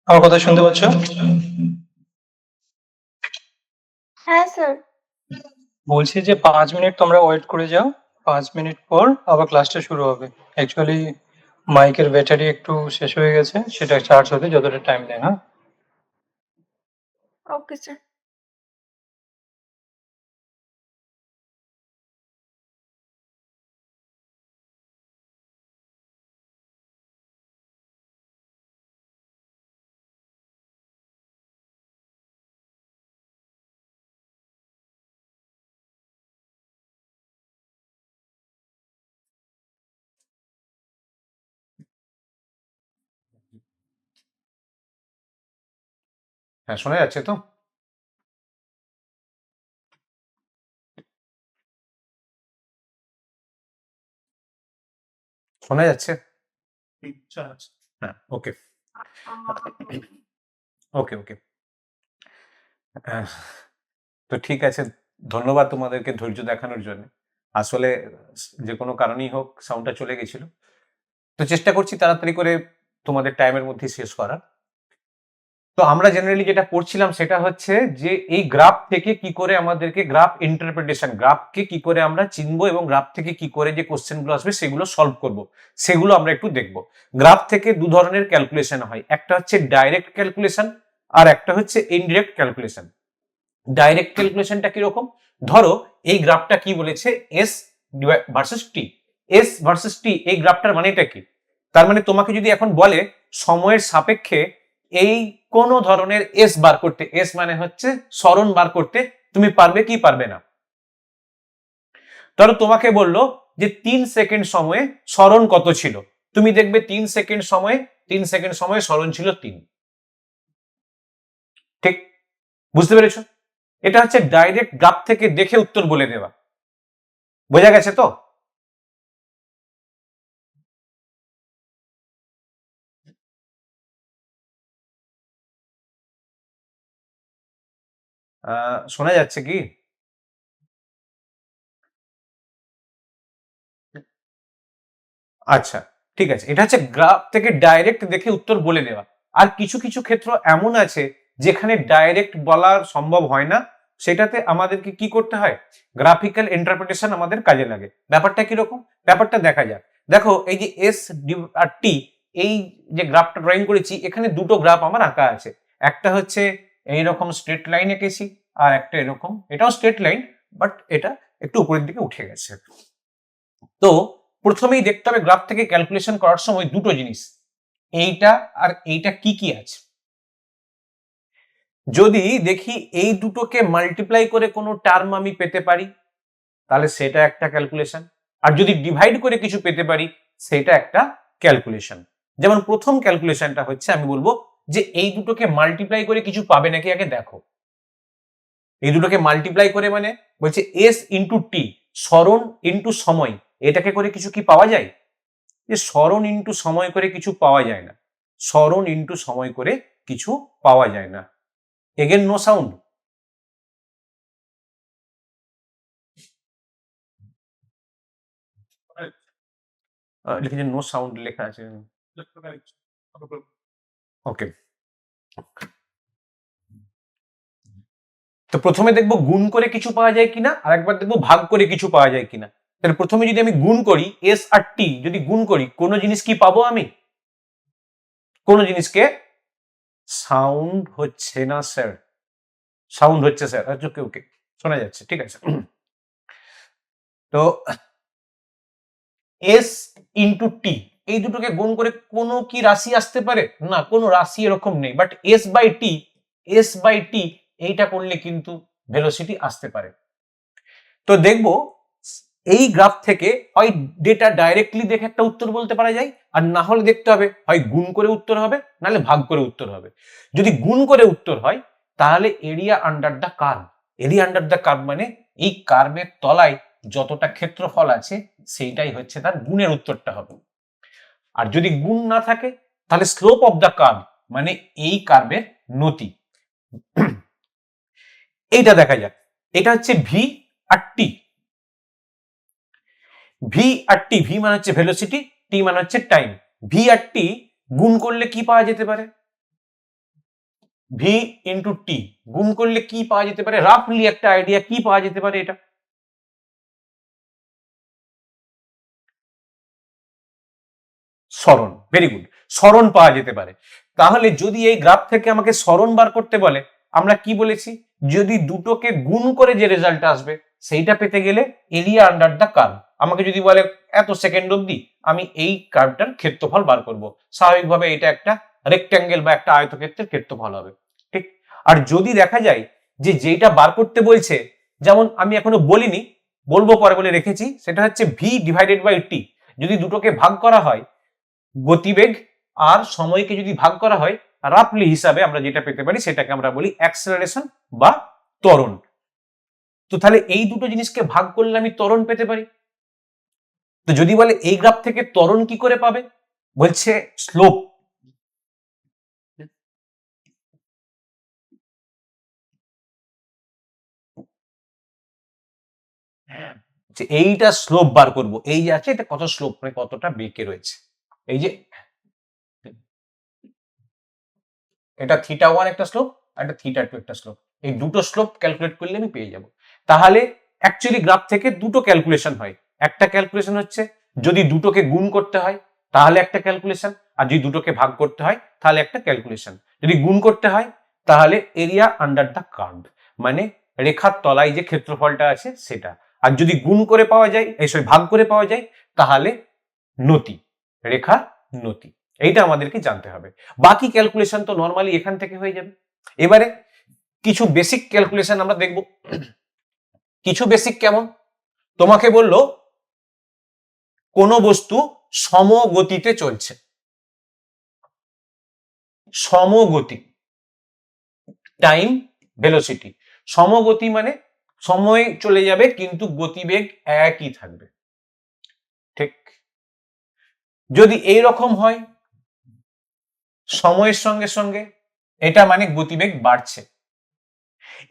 আমার কথা শুনতে পাচ্ছ?
হ্যাঁ স্যার।
বলছি যে 5 মিনিট তোমরা ওয়েট করে যাও। 5 মিনিট পর আবার ক্লাসটা শুরু হবে। অ্যাকচুয়ালি মাইকের ব্যাটারি একটু শেষ হয়ে গেছে, সেটা চার্জ হতে যতটা টাইম নেয়, হ্যাঁ?
Okay sir.
হ্যাঁ, শোনা যাচ্ছে তো? শোনা যাচ্ছে? হ্যাঁ, ওকে ওকে ওকে। তো ঠিক আছে, ধন্যবাদ তোমাদেরকে ধৈর্য দেখানোর জন্য। আসলে যে কোনো কারণেই হোক সাউন্ডটা চলে গেছিল, তো চেষ্টা করছি তাড়াতাড়ি করে তোমাদের টাইমের মধ্যে শেষ করার। তো আমরা জেনারেলি যেটা পড়ছিলাম সেটা হচ্ছে যে এই গ্রাফ থেকে কি করে আমাদেরকে গ্রাফ ইন্টারপ্রিটেশন, গ্রাফকে কি করে আমরা চিনবো এবং গ্রাফ থেকে কি করে যে কোশ্চেনগুলো আসবে সেগুলো সলভ করব, সেগুলো আমরা একটু দেখব। গ্রাফ থেকে দু ধরনের ক্যালকুলেশন হয়, একটা হচ্ছে ডাইরেক্ট ক্যালকুলেশন আর একটা হচ্ছে ইনডিরেক্ট ক্যালকুলেশন। ডাইরেক্ট ক্যালকুলেশনটা কিরকম? ধরো এই গ্রাফটা কি বলেছে, এস ভার্সেস টি। এস ভার্সেস টি, এই গ্রাফটার মানেটা কি? তার মানে তোমাকে যদি এখন বলে সময়ের সাপেক্ষে এই কোন ধরনের এস বার করতে, এস মানে হচ্ছে সরণ বার করতে, তুমি পারবে কি পারবে না? ধরো তোমাকে বললো যে 3 সেকেন্ড সময়ে সরণ কত ছিল, তুমি দেখবে 3 সেকেন্ড সময়ে সরণ ছিল 3। ঠিক বুঝতে পেরেছো? এটা হচ্ছে ডাইরেক্ট গ্রাফ থেকে দেখে উত্তর বলে দেওয়া। বোঝা গেছে তো? শোনা যাচ্ছে কি? আচ্ছা, ঠিক আছে, এটা হচ্ছে গ্রাফ থেকে ডাইরেক্ট দেখে উত্তর বলে দেওয়া। আর কিছু কিছু ক্ষেত্র এমন আছে যেখানে ডাইরেক্ট বলা সম্ভব হয় না, সেটাতে আমাদেরকে কি করতে হয়, গ্রাফিক্যাল ইন্টারপ্রিটেশন আমাদের কাজে লাগে। ব্যাপারটা কিরকম, ব্যাপারটা দেখা যাক। দেখো এই যে এস আর টি, এই যে গ্রাফটা ড্রয়িং করেছি, এখানে দুটো গ্রাফ আমার আঁকা আছে। একটা হচ্ছে এইরকম স্ট্রেট লাইন এঁকেছি, আর একটা এরকম, এটাও স্ট্রেট লাইন বাট এটা একটু উপরের দিকে উঠে গেছে। তো প্রথমেই দেখতে হবে গ্রাফ থেকে ক্যালকুলেশন করার সময় দুটো জিনিস, এইটা আর এইটা কি কি আছে। যদি দেখি এই দুটোকে মাল্টিপ্লাই করে কোনো টার্ম আমি পেতে পারি, তাহলে সেটা একটা ক্যালকুলেশন। আর যদি ডিভাইড করে কিছু পেতে পারি, সেটা একটা ক্যালকুলেশন। যেমন প্রথম ক্যালকুলেশনটা হচ্ছে, আমি বলবো যে এই দুটোকে মাল্টিপ্লাই করে কিছু পাবে নাকি আগে দেখো। এই দুটোকে মাল্টিপ্লাই করে মানে বলছে এস ইন্টু টি, সরণ ইন্টু সময়, এটাকে করে কিছু কি পাওয়া যায়? যে সরণ ইন্টু সময় করে কিছু পাওয়া যায় না, সরণ ইন্টু সময় করে কিছু পাওয়া যায় না। Again no sound. লিখেছে নো সাউন্ড লেখা আছে। ওকে, তো প্রথমে দেখবো গুণ করে কিছু পাওয়া যায় কিনা, আর একবার দেখবো ভাগ করে কিছু পাওয়া যায় কিনা। তাহলে প্রথমে যদি আমি গুণ করি, এস আর টি যদি গুণ করি, কোন জিনিস কি পাবো আমি? কোন জিনিসকে? সাউন্ড হচ্ছে না স্যার, সাউন্ড হচ্ছে স্যার। আচ্ছা ওকে ওকে, শোনা যাচ্ছে, ঠিক আছে। তো এস ইন্টু টি, এই দুটোকে গুণ করে কোনো কি রাশি আসতে পারে? না, কোনো রাশি এরকম নেই। বাট এস বাই টি এইটা করলে কিন্তু ভেলোসিটি আসতে পারে। তো দেখবো এই গ্রাফ থেকে হয় ডেটা ডাইরেক্টলি দেখে একটা উত্তর বলতে পারা যায়, আর না হলে দেখতে হবে হয় গুণ করে উত্তর হবে, নাহলে ভাগ করে উত্তর হবে। যদি গুণ করে উত্তর হয়, তাহলে area under the curve. Area under the curve মানে এই কার্ভের তলায় যতটা ক্ষেত্রফল আছে সেইটাই হচ্ছে তার গুণের উত্তরটা হবে। আর যদি গুণ না থাকে, তাহলে স্লোপ অফ দ্য কার্ভ মানে এই কার্ভের নতি। এইটা দেখা যাক, এটা হচ্ছে ভি আর টি। ভি আর টি, ভি মানে হচ্ছে ভেলোসিটি, টি মানে হচ্ছে টাইম। ভি আর টি গুণ করলে কি পাওয়া যেতে পারে? ভি ইন্টু টি গুণ করলে কি পাওয়া যেতে পারে? রাফলি একটা আইডিয়া কি পাওয়া যেতে পারে? এটা সরণ, ভেরি গুড, সরণ পাওয়া যেতে পারে। তাহলে যদি এই গ্রাফ থেকে আমাকে সরণ বার করতে বলে, আমরা কি বলেছি, যদি দুটোকে গুণ করে যে রেজাল্ট আসবে সেইটা পেতে গেলে এরিয়া আন্ডার দ্য কার্ভ। আমাকে যদি বলে এত সেকেন্ড অবধি আমি এই কার্ভটার ক্ষেত্রফল বার করব, স্বাভাবিকভাবে এটা একটা রেক্ট্যাঙ্গেল বা একটা আয়তক্ষেত্রের ক্ষেত্রফল হবে, ঠিক। আর যদি দেখা যায় যে যেটা বার করতে বলছে, যেমন আমি এখনো বলিনি, বলবো পরে বলে রেখেছি, সেটা হচ্ছে ভি ডিভাইডেড বাই টি। যদি দুটোকে ভাগ করা হয়, গতিবেগ আর সময়কে যদি ভাগ করা হয়, রাফলি হিসাবে আমরা যেটা পেতে পারি সেটাকে আমরা বলি অ্যাক্সেলারেশন বা ত্বরণ। তো তাহলে এই দুটো জিনিসকে ভাগ করলে আমি ত্বরণ পেতে পারি। তো যদি বলে এই গ্রাফ থেকে ত্বরণ কি করে পাবে, বলছে স্লোপ। যে এইটা স্লোপ বার করব, এই যে আছে এটা কত স্লোপ, মানে কতটা বেঁকে রয়েছে। এই যে এটা θ1 একটা স্লোপ আর এটা θ2 একটা স্লোপ, এই দুটো স্লোপ ক্যালকুলেট করলে আমি পেয়ে যাব। তাহলে অ্যাকচুয়ালি গ্রাফ থেকে দুটো ক্যালকুলেশন হয়। একটা ক্যালকুলেশন হচ্ছে যদি দুটোকে গুণ করতে হয় তাহলে একটা ক্যালকুলেশন, আর যদি দুটোকে ভাগ করতে হয় তাহলে একটা ক্যালকুলেশন। যদি গুণ করতে হয় তাহলে এরিয়া আন্ডার দ্য কার্ভ, মানে রেখার তলায় যে ক্ষেত্রফলটা আছে সেটা। আর যদি গুণ করে পাওয়া যায়, সরি ভাগ করে পাওয়া যায়, তাহলে নতি, রেখা নতি। এইটা আমাদেরকে জানতে হবে। বাকি ক্যালকুলেশন তো নর্মালি এখান থেকে হয়ে যাবে। এবারে কিছু বেসিক ক্যালকুলেশন আমরা দেখব। কিছু বেসিক কেমন, তোমাকে বলল কোন বস্তু সমগতিতে চলছে, সমগতি, টাইম ভেলোসিটি। সমগতি মানে সময় চলে যাবে কিন্তু গতিবেগ একই থাকবে, ঠিক? যদি এই রকম হয় সময়ের সঙ্গে সঙ্গে, এটা মানে গতিবেগ বাড়ছে।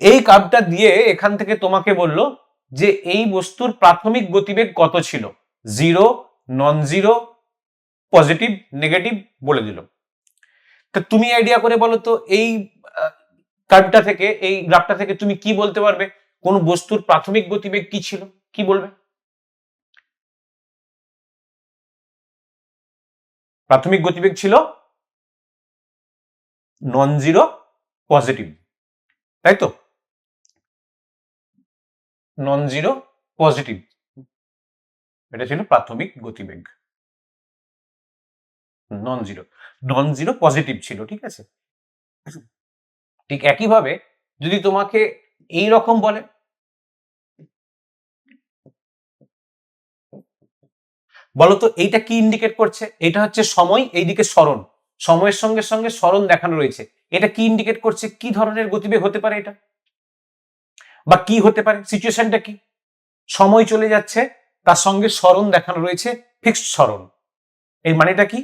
এই কার্ভটা দিয়ে এখান থেকে তোমাকে বলল যে এই বস্তুর প্রাথমিক গতিবেগ কত ছিল, 0, নন জিরো, পজিটিভ, নেগেটিভ বলে দিল। তা তুমি আইডিয়া করে বলো তো এই কার্ভটা থেকে, এই গ্রাফটা থেকে তুমি কি বলতে পারবে কোন বস্তুর প্রাথমিক গতিবেগ কি ছিল, কি বলবে? প্রাথমিক গতিবেগ ছিল নন জিরো, পজিটিভ, তাই তো? নন জিরো, পজিটিভ, এটা ছিল প্রাথমিক গতিবেগ। Non zero, non zero positive ছিল, ঠিক আছে? ঠিক একইভাবে যদি তোমাকে এই রকম বলে, বলতো এইটা কি ইন্ডিকেট করছে? এটা হচ্ছে সময়, এইদিকে সরণ, সময়ের সঙ্গে সঙ্গে সরণ দেখানো রয়েছে। এটা কি ইন্ডিকেট করছে, কি ধরনের গতিবেগ হতে পারে এটা, বা কি হতে পারে, সিচুয়েশনটা কি? সময় চলে যাচ্ছে, তার সঙ্গে সরণ দেখানো রয়েছে, ফিক্সড সরণ। এর মানেটা কি?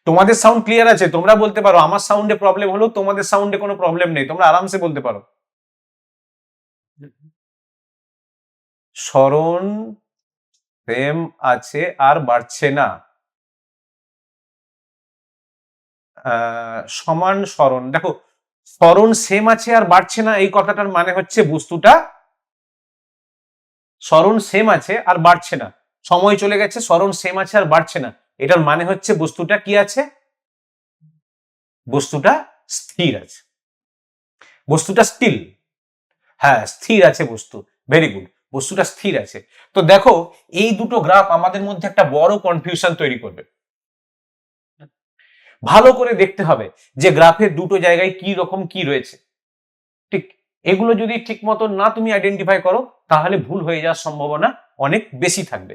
তোমাদের সাউন্ড ক্লিয়ার আছে, তোমরা বলতে পারো। আমার সাউন্ডে প্রবলেম হলো, তোমাদের সাউন্ডে কোনো প্রবলেম নেই, তোমরা আরামসে বলতে পারো। সরণ সেম আছে আর বাড়ছে না, সমান সরণ। দেখো, সরণ সেম আছে আর বাড়ছে না, এই কথাটার মানে হচ্ছে বস্তুটা, সরণ সেম আছে আর বাড়ছে না, সময় চলে গেছে, সরণ সেম আছে আর বাড়ছে না, এটার মানে হচ্ছে বস্তুটা কি আছে, বস্তুটা স্থির আছে, বস্তুটা স্টিল। হ্যাঁ, স্থির আছে বস্তু, ভেরি গুড, বস্তুটা স্থির আছে। তো দেখো এই দুটো গ্রাফ আমাদের মধ্যে একটা বড় কনফিউশন তৈরি করবে। ভালো করে দেখতে হবে যে গ্রাফের দুটো জায়গায় কি রকম কি রয়েছে, ঠিক? এগুলো যদি ঠিক মতো না তুমি আইডেন্টিফাই করো তাহলে ভুল হয়ে যাওয়ার সম্ভাবনা অনেক বেশি থাকবে।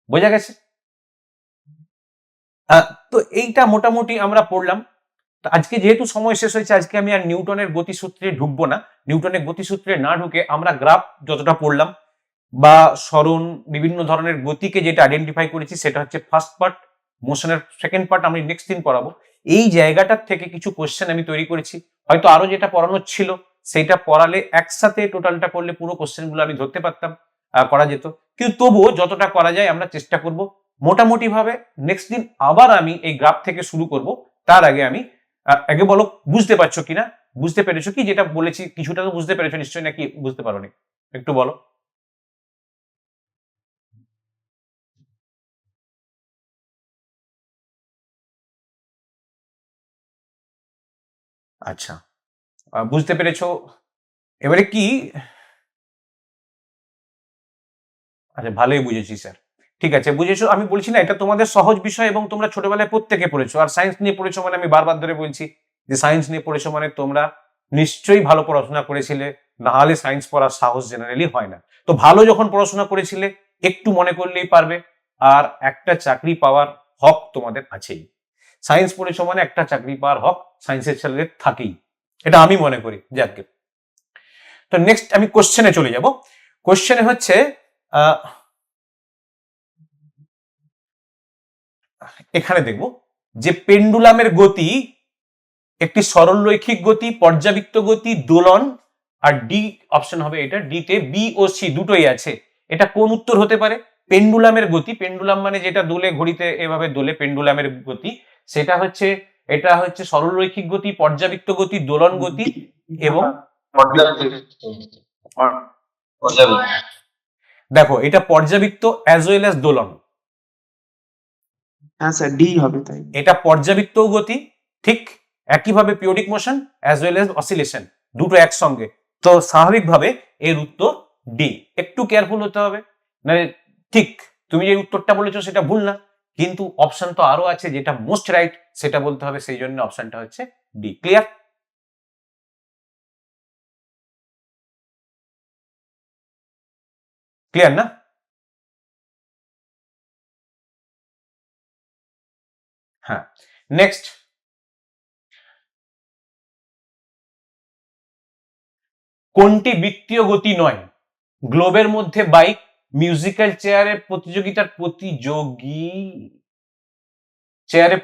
বোঝা গেছে? তো এইটা মোটামুটি আমরা পড়লাম। তো আজকে যেহেতু সময় শেষ হয়েছে, আজকে আমি আর নিউটনের গতিসূত্রে ঢুকবো না। নিউটনের গতিসূত্রে না ঢুকে আমরা গ্রাফ যতটা পড়লাম বা সরণ, বিভিন্ন ধরনের গতিকে যেটা আইডেন্টিফাই করেছি সেটা হচ্ছে ফার্স্ট পার্ট। মোশনের সেকেন্ড পার্ট আমি নেক্সট দিন পড়াবো। এই জায়গাটার থেকে কিছু কোশ্চেন আমি তৈরি করেছি, হয়তো আরো যেটা পড়ানোর ছিল সেইটা পড়ালে একসাথে টোটালটা করলে পুরো কোশ্চেন গুলো আমি ধরতে পারতাম, করা যেত। কিন্তু তবুও যতটা করা যায় আমরা চেষ্টা করব। মোটামুটি ভাবে নেক্সট দিন আবার আমি এই গ্রাফ থেকে শুরু করব। তার আগে আমি আগে বলো বুঝতে পারছো কিনা, বুঝতে পেরেছো কি যেটা বলেছি? কিছুটা তো বুঝতে পেরেছো নিশ্চয়ই, নাকি বুঝতে পারোনি? একটু বলো। আচ্ছা, বুঝতে পেরেছো। এবারে কি, আচ্ছা ভালোই বুঝেছি স্যার, ঠিক আছে বুঝেছো। আমি বলছি না এটা তোমাদের সহজ বিষয় এবং তোমরা ছোটবেলায় প্রত্যেকে পড়েছো, আর সায়েন্স নিয়ে পড়েছো মানে আমি বারবার ধরে বলছি যে সায়েন্স নিয়ে পড়েছো মানে তোমরা নিশ্চয়ই ভালো পড়াশোনা করেছিলে, না হলে সায়েন্স পড়ার সাহস জেনারেলি হয় না। তো ভালো যখন পড়াশোনা করেছিলে একটু মনে করলেই পারবে, আর একটা চাকরি পাওয়ার হক তোমাদের আছেই। সায়েন্স পড়েছো মানে একটা চাকরি পাওয়ার হক সায়েন্সের ছেলেদের থাকেই। এটা আমি মনে করি। যাকে তো নেক্সট আমি কোশ্চেনে চলে যাব। কোশ্চেনে হচ্ছে এখানে দেখব যে পেন্ডুলামের গতি একটি সরলরৈখিক গতি, পর্যাবৃত্ত গতি, দোলন, আর ডি অপশন হবে এটা, ডিতে বি ও সি দুটোই আছে। এটা কোন উত্তর হতে পারে? পেন্ডুলামের গতি, পেন্ডুলাম মানে যেটা দোলে, ঘড়িতে এভাবে দোলে, পেন্ডুলামের গতি, সেটা হচ্ছে, এটা হচ্ছে সরলরৈখিক গতি, পর্যাবৃত্ত গতি, দোলন গতি এবং দেখো এটা পর্যাবৃত্ত অ্যাজ ওয়েল অ্যাজ দোলন।
হ্যাঁ স্যার, ডি হবে তাই।
এটা পর্যাবৃত্ত গতি, ঠিক একইভাবে periodic motion as well as oscillation, দুটো একসঙ্গে। তো স্বাভাবিকভাবে এর উত্তর ডি। একটু কেয়ারফুল হতে হবে, মানে ঠিক তুমি যে উত্তরটা বলেছো সেটা ভুল না, কিন্তু অপশন তো আরো আছে যেটা মোস্ট রাইট সেটা বলতে হবে, সেই জন্য অপশনটা হচ্ছে ডি। ক্লিয়ার? ক্লিয়ার না? হ্যাঁ, নেক্সট কোনটি বৃত্তীয় গতি নয়? গ্লোবের মধ্যে বাইক, মিউজিক্যাল চেয়ারের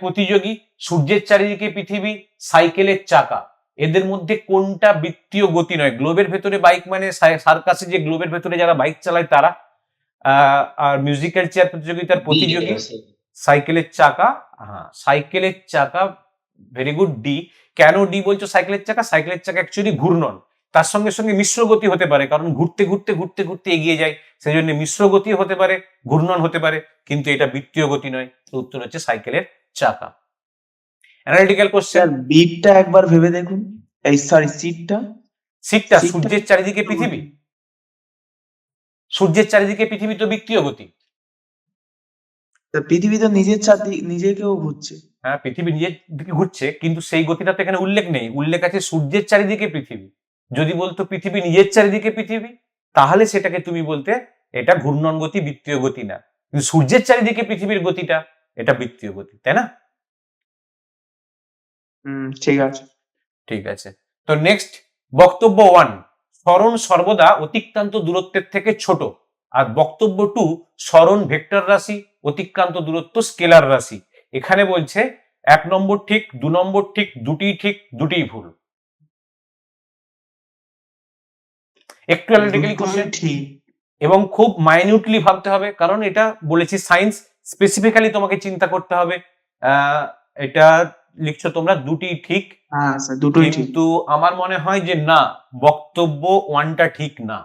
প্রতিযোগী, সূর্যের চারিদিকে পৃথিবী, সাইকেলের চাকা, এদের মধ্যে কোনটা বৃত্তীয় গতি নয়? গ্লোবের ভেতরে বাইক মানে সার্কাসে যে গ্লোবের ভেতরে যারা বাইক চালায় তারা, আর মিউজিক্যাল চেয়ার প্রতিযোগিতার প্রতিযোগী, সাইকেলের চাকা। হ্যাঁ, সাইকেলের চাকা, ভেরি গুড, ডি। কেন ডি বলছো সাইকেলের চাকা? সাইকেলের চাকা অ্যাকচুয়ালি ঘূর্ণন, তার সঙ্গে সঙ্গে মিশ্র গতি হতে পারে, কারণ ঘুরতে ঘুরতে ঘুরতে ঘুরতে এগিয়ে যায়, সেই জন্য মিশ্র গতি হতে পারে, ঘূর্ণন হতে পারে, কিন্তু এটা বৃত্তীয় গতি নয়। উত্তর হচ্ছে সাইকেলের চাকা। Analytical question.
বিটটা একবার ভেবে দেখুন, এই সরি সিটটা।
সিটটা সূর্যের চারিদিকে পৃথিবী, সূর্যের চারিদিকে পৃথিবী তো বৃত্তীয় গতি।
পৃথিবী তো নিজের চারদিকে নিজেকেও ঘুরছে।
হ্যাঁ, পৃথিবী নিজের দিকে ঘুরছে, কিন্তু সেই গতিটা তো এখানে উল্লেখ নেই, উল্লেখ আছে সূর্যের চারিদিকে পৃথিবী। যদি বলতো পৃথিবী নিজের চারিদিকে পৃথিবী, তাহলে সেটাকে তুমি বলতে এটা ঘূর্ণন গতি, বৃত্তীয় গতি না। কিন্তু সূর্যের চারিদিকে পৃথিবীর গতিটা, এটা বৃত্তীয় গতি, তাই না?
ঠিক আছে।
ঠিক আছে, তো নেক্সট বক্তব্য 1, সরণ সর্বদা অতিক্রান্ত দূরত্বের থেকে ছোট। আর বক্তব্য 2, সরণ ভেক্টর রাশি, অতিক্রান্ত দূরত্ব স্কেলার রাশি। এখানে বলছে 1 নম্বর ঠিক, 2 নম্বর ঠিক, দুটিই ঠিক, দুটিই ভুল। একটু অ্যানালিটিক্যালি কোশ্চেন
ঠিক,
এবং খুব মাইনিউটলি ভাবতে হবে, কারণ এটা বলেছি সায়েন্স, স্পেসিফিক্যালি তোমাকে চিন্তা করতে হবে। এটা লিখছো তোমরা দুটি ঠিক,
হ্যাঁ স্যার দুটোই ঠিক।
কিন্তু আমার মনে হয় যে না, বক্তব্য 1টা ঠিক না।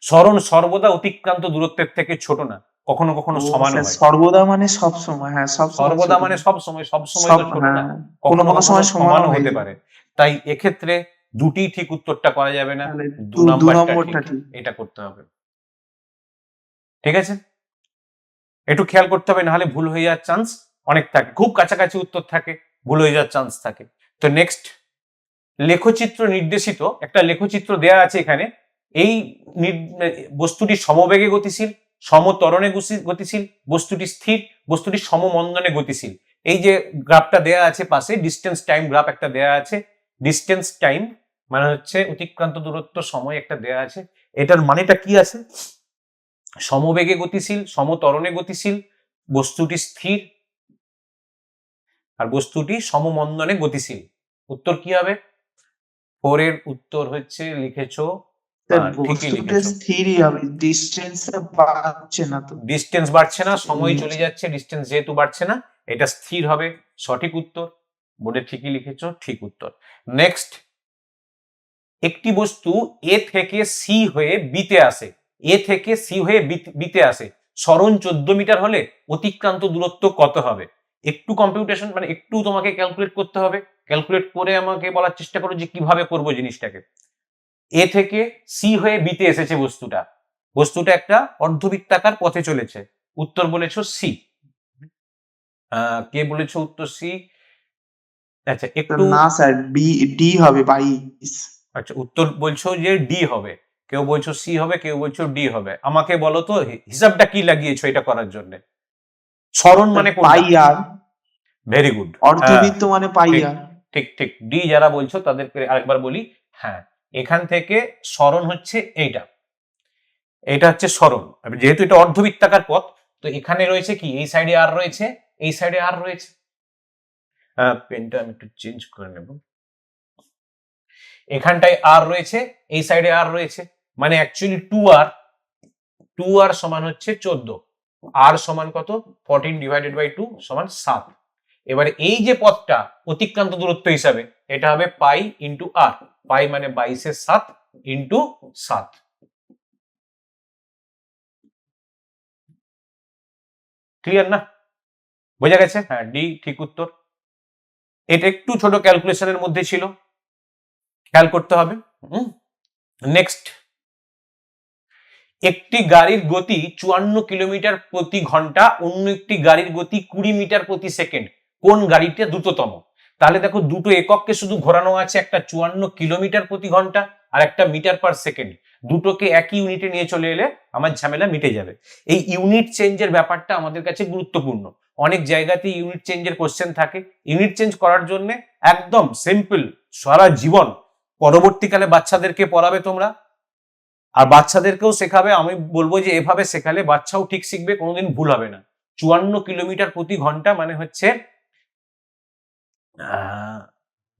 সরণ সর্বদা অতিক্রান্ত দূরত্বের থেকে ছোট না, কখনো কখনো সমান হয়।
সর্বদা মানে সব সময়, হ্যাঁ সব
সর্বদা মানে সব সময়, সব সময় তো ছোট না, কখনো কখনো
সময়
সমানও হতে পারে। তাই এক্ষেত্রে দুটি ঠিক উত্তরটা করা যাবে না, 2 নম্বরটা ঠিক, এটা করতে হবে। ঠিক আছে, একটু খেয়াল করতে হবে, নাহলে ভুল হয়ে যাওয়ার চান্স অনেক থাকে, খুব কাছাকাছি উত্তর থাকে, ভুল হয়ে যাওয়ার চান্স থাকে। তো নেক্সট, লেখচিত্র নির্দেশিত একটা লেখচিত্র দেয়া আছে এখানে। এই বস্তুটি সমবেগে গতিশীল, সমত্বরণে গতিশীল, বস্তুটি স্থির, বস্তুটি সমমন্দনে গতিশীল। এই যে গ্রাফটা দেয়া আছে পাশে, ডিস্টেন্স টাইম গ্রাফ একটা দেয়া আছে। ডিস্টেন্স টাইম মানে হচ্ছে অতিক্রান্ত দূরত্ব, সময় একটা দেয়া আছে। এটার মানেটা কি আছে? সমবেগে গতিশীল, সমত্বরণে গতিশীল, বস্তুটি স্থির, আর বস্তুটি সমমন্দনে গতিশীল। উত্তর কি হবে? 4 এর উত্তর হচ্ছে লিখেছো,
বস্তুটা স্থিরই হবে, ডিসটেন্স বাড়ছে না তো।
ডিসটেন্স বাড়ছে না, সময় চলে যাচ্ছে, ডিসটেন্স যেহেতু বাড়ছে না, এটা স্থির হবে, সঠিক উত্তর। বোর্ডে ঠিকই লিখেছো, ঠিক উত্তর। নেক্সট, একটি বস্তু এ থেকে সি হয়ে বিতে আসে, এ থেকে সি হয়ে বিতে আসে, সরণ 14 মিটার হলে অতিক্রান্ত দূরত্ব কত হবে? একটু কম্পিউটেশন, মানে একটু তোমাকে ক্যালকুলেট করতে হবে। ক্যালকুলেট করে আমাকে বলার চেষ্টা করো যে কিভাবে করবো জিনিসটাকে। এ থেকে সি হয়ে বিতে এসেছে বস্তুটা, বস্তুটা একটা অর্ধবৃত্তাকার পথে চলেছে। উত্তর বলেছো সি। কে বলেছো উত্তর সি? আচ্ছা একটু
না স্যার, বি ডি হবে 22।
আচ্ছা, উত্তর বলছো যে ডি হবে, কেউ বলছো সি হবে, কেউ বলছো ডি হবে। আমাকে বলো তো হিসাবটা কি লাগিয়েছো এটা করার জন্য? সরণ মানে
পাই আর,
ভেরি গুড,
অর্ধবৃত্ত মানে পাই আর।
ঠিক ঠিক, ডি যারা বলছো তাদেরকে আরেকবার বলি। হ্যাঁ, এখান থেকে সরণ হচ্ছে এইটা, এটা হচ্ছে সরণ। যেহেতু এটা অর্ধবৃত্তাকার পথ, তো এখানে রয়েছে কি, এই সাইডে আর রয়েছে, এই সাইডে আর রয়েছে। পেনটা আমি একটু চেঞ্জ করে নেব। এখানটায় আর রয়েছে, এই সাইডে আর রয়েছে, মানে অ্যাকচুয়ালি 2r সমান হচ্ছে 14, আর সমান কত, 14/2 সমান 7। এবারে এই যে পথটা অতিক্রান্ত দূরত্ব হিসাবে, এটা হবে পাই ইন্টু আর, পাই মানে 22/7 ইন্টু 7। ক্লিয়ার না, বোঝা গেছে? হ্যাঁ, ডি ঠিক উত্তর। এটা একটু ছোট ক্যালকুলেশনের মধ্যে ছিল, খেয়াল করতে হবে। নেক্সট, একটি গাড়ির গতি 54 কিলোমিটার প্রতি ঘন্টা, অন্য একটি গাড়ির গতি 20 মিটার প্রতি সেকেন্ড, কোন গাড়িটা দ্রুততম? তাহলে দেখো, দুটো একককে শুধু ঘোরানো আছে, একটা 54 কিলোমিটার প্রতি ঘন্টা আর একটা মিটার পার সেকেন্ড। দুটোকে একই ইউনিটে নিয়ে চলে এলে আমার ঝামেলা মিটে যাবে। এই ইউনিট চেঞ্জের ব্যাপারটা আমাদের কাছে গুরুত্বপূর্ণ। অনেক জায়গাতে ইউনিট চেঞ্জের কোশ্চেন থাকে। ইউনিট চেঞ্জ করার জন্য একদম সিম্পল, সারা জীবন পরবর্তীকালে বাচ্চাদেরকে পড়াবে তোমরা, আর বাচ্চাদেরকেও শেখাবে। আমি বলবো যে এভাবে শেখালে বাচ্চাও ঠিক শিখবে, কোনোদিন ভুল হবে না। 54 কিলোমিটার প্রতি ঘন্টা মানে হচ্ছে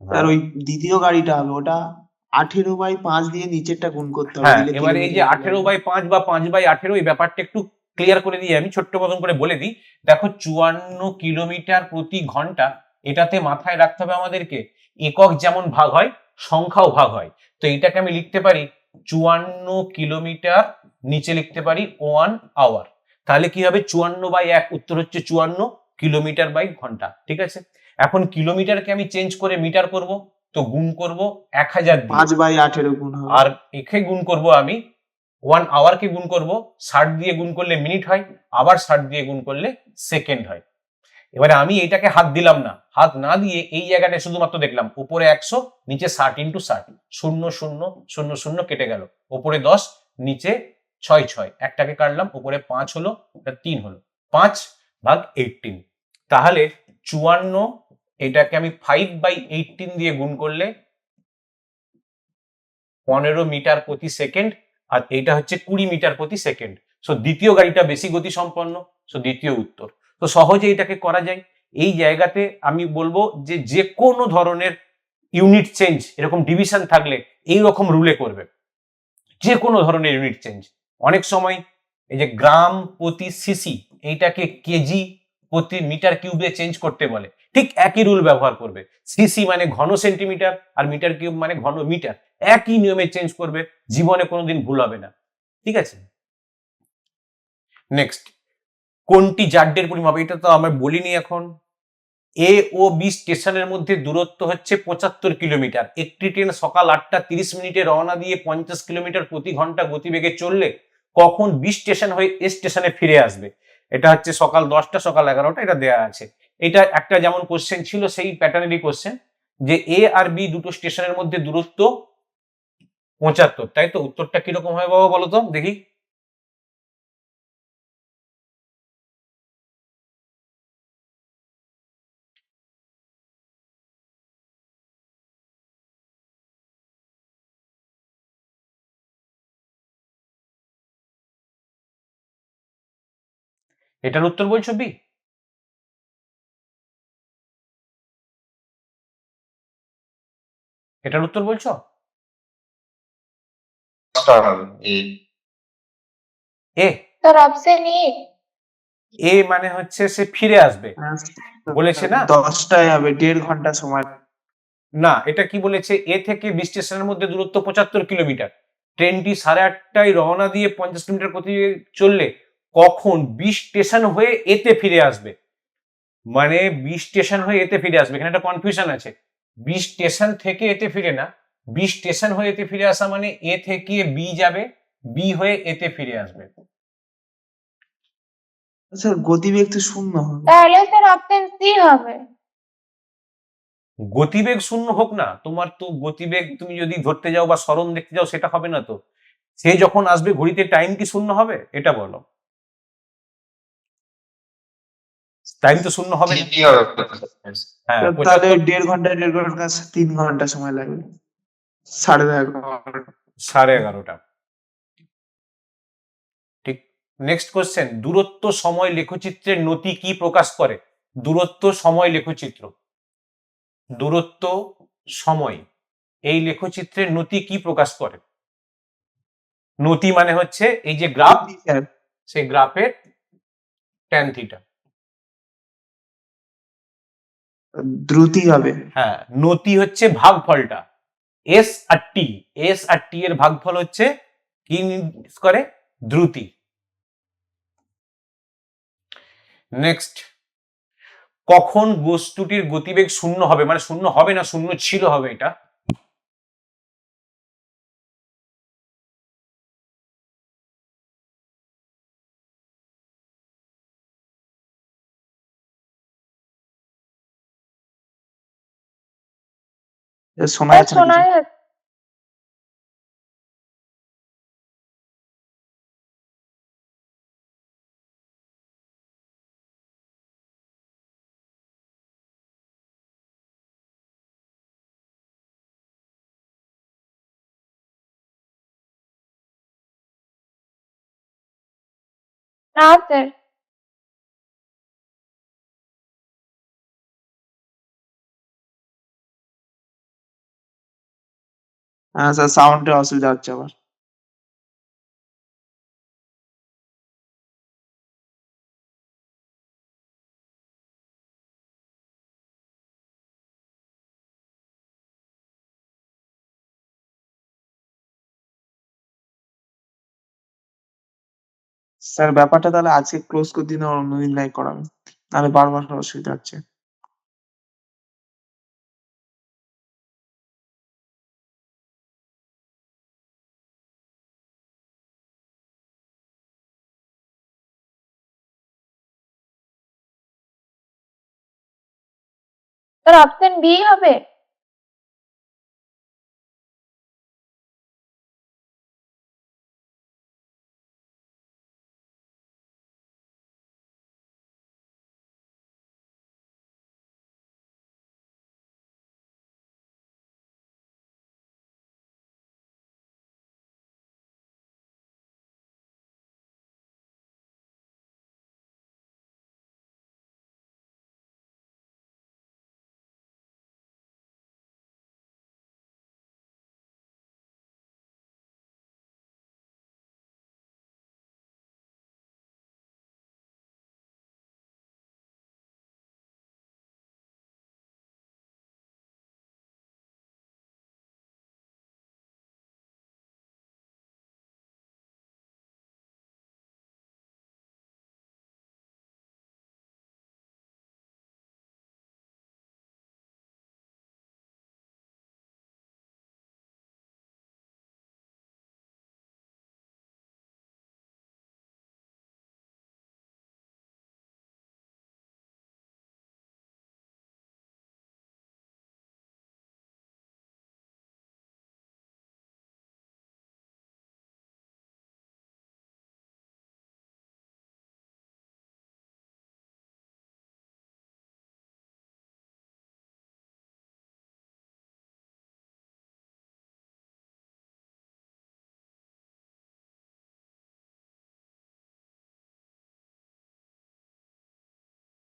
আর ওই দ্বিতীয় গাড়িটা হবে ওটা 18/5 দিয়ে নিচেরটা গুণ করতে হবে,
হ্যাঁ,
দিলে
এবারে এই যে
কিলোমিটার
18/5 বা 5/18, এই ব্যাপারটা একটু ক্লিয়ার করে দিয়ে আমি ছোট্ট মতন করে বলে দিই। দেখো, 54 কিলোমিটার প্রতি ঘন্টা, এটাতে মাথায় রাখতে হবে আমাদেরকে, একক যেমন ভাগ হয়, সংখ্যাও ভাগ হয়। তো এটাকে আমি লিখতে পারি 54 কিলোমিটার, নিচে লিখতে পারি 1 আওয়ার। তাহলে কি হবে, 54/1, উত্তর হচ্ছে 54 কিলোমিটার বাই ঘন্টা। ঠিক আছে, এখন কিলোমিটারকে আমি চেঞ্জ করে মিটার করব, তো গুণ করব 1000 দিয়ে,
5/18 গুণ হবে।
আর একে গুণ করব আমি 1 আওয়ারকে গুণ করব 60 দিয়ে, গুণ করলে মিনিট হয়, আবার 60 দিয়ে গুণ করলে সেকেন্ড হয়। এবারে আমি এটাকে হাত দিলাম না, হাত না দিয়ে এই জায়গাটা শুধুমাত্র দেখলাম, উপরে 100, নিচে 60 ইন্টু 60, 0 0 0 0 কেটে গেল, উপরে 10, নিচে 6 6, একটাকে কাটলাম, উপরে 5 হলো, এটা 3 হলো, 5/18। তাহলে 54, এটাকে আমি 5/18 দিয়ে গুণ করলে 15 মিটার প্রতি সেকেন্ড, আর এইটা হচ্ছে 20 মিটার প্রতি সেকেন্ড। সো দ্বিতীয় গাড়িটা বেশি গতি সম্পন্ন, সো দ্বিতীয় উত্তর। তো সহজে এটাকে করা যায়। এই জায়গাতে আমি বলবো যে যে কোনো ধরনের ইউনিট চেঞ্জ, এরকম ডিভিশন থাকলে এই রকম রুলে করবে, যে কোনো ধরনের ইউনিট চেঞ্জ। অনেক সময় এই যে গ্রাম প্রতি সিসি, এইটাকে কেজি প্রতি মিটার কিউবে চেঞ্জ করতে বলে, ঠিক একই রুল ব্যবহার করবে। সিসি মানে ঘন সেন্টিমিটার, আর মিটার কিউব মানে ঘন মিটার, একই নিয়মে চেঞ্জ করবে, জীবনে কোনোদিন ভুল হবে না। ঠিক আছে, নেক্সট, কোনটি জাড্ডের পরিমাপ? এটা তো আমরা বলিনি এখন। এ ও বি স্টেশনের মধ্যে দূরত্ব হচ্ছে 75 কিলোমিটার। একটি ট্রেন সকাল 8টা 30 মিনিটে রওনা দিয়ে 50 কিলোমিটার প্রতি ঘন্টা গতিবেগে চললে কখন বি স্টেশন হয়ে এ স্টেশনে ফিরে আসবে? এটা হচ্ছে সকাল 10টা, সকাল 11টা, এটা দেয়া আছে। এটা একটা যেমন কোশ্চেন ছিল সেই প্যাটার্নেরই কোশ্চেন, যে এ আর বি দুটো স্টেশনের মধ্যে দূরত্ব 75, তাই তো? উত্তরটা কিরকম হয় বাবা, বলো তো দেখি। এটার উত্তর বলছো বি? এটার উত্তর বলছো? এ,
তোর অপশন
এ মানে হচ্ছে সে ফিরে আসবে, বলেছে না?
10টায় হবে, 1.5 ঘন্টা সময়।
না, এটা কি বলেছে, এ থেকে বি স্টেশনের মধ্যে দূরত্ব 75 কিলোমিটার, ট্রেনটি 8:30টায় রওনা দিয়ে 50 কিলোমিটার প্রতি চললে কখন বি স্টেশন হয়ে এতে ফিরে আসবে? মানে বি স্টেশন হয়ে এতে ফিরে আসবে, এখানে একটা কনফিউশন আছে। বি স্টেশন থেকে এতে ফিরে না, বি স্টেশন হয়ে এতে ফিরে আসা মানে এ থেকে বি যাবে, বি হয়ে এতে ফিরে আসবে।
স্যার গতিবেগ তো শূন্য হবে।
তাহলে স্যার অপশন সি হবে।
গতিবেগ শূন্য হোক না, তোমার তো গতিবেগ তুমি যদি ধরতে যাও বা সরণ দেখতে যাও, সেটা হবে না তো। সে যখন আসবে ঘড়িতে টাইম কি শূন্য হবে? এটা বলো। টাইম তো শূন্য হবে না।
কি হবে?
হ্যাঁ,
তাহলে
75
1.5 ঘন্টা 3 ঘন্টা সময় লাগবে, 11:30 ঘন্টা।
11:30। ঠিক। নেক্সট কোশ্চেন, দূরত্ব সময় লেখচিত্রের নতি কি প্রকাশ করে? দূরত্ব সময় লেখচিত্র, দূরত্ব সময় এই লেখচিত্রের নতি কি প্রকাশ করে? নতি মানে হচ্ছে এই যে গ্রাফ,
স্যার
সেই গ্রাফের ট্যান থিটা।
দ্রুতি হবে।
হ্যাঁ, নতি হচ্ছে ভাগফলটা, এস আর টি, এস আর টি এর ভাগফল হচ্ছে কি নির্দেশ করে? দ্রুতি। নেক্সট, কখন বস্তুটির গতিবেগ শূন্য হবে, মানে শূন্য হবে না, শূন্য ছিল হবে এটা?
শোনা
স্যার
যাচ্ছে না
শোনা
কিছু।
যাচ্ছে। না স্যার।
হ্যাঁ স্যার, সাউন্ডের অসুবিধা হচ্ছে আবার। স্যার ব্যাপারটা তাহলে আজকে ক্লোজ করে দিন, আর অন্যদিন লাইক করাবেন, নাহলে বারবার অসুবিধা হচ্ছে।
স্যার অপশন বি হবে।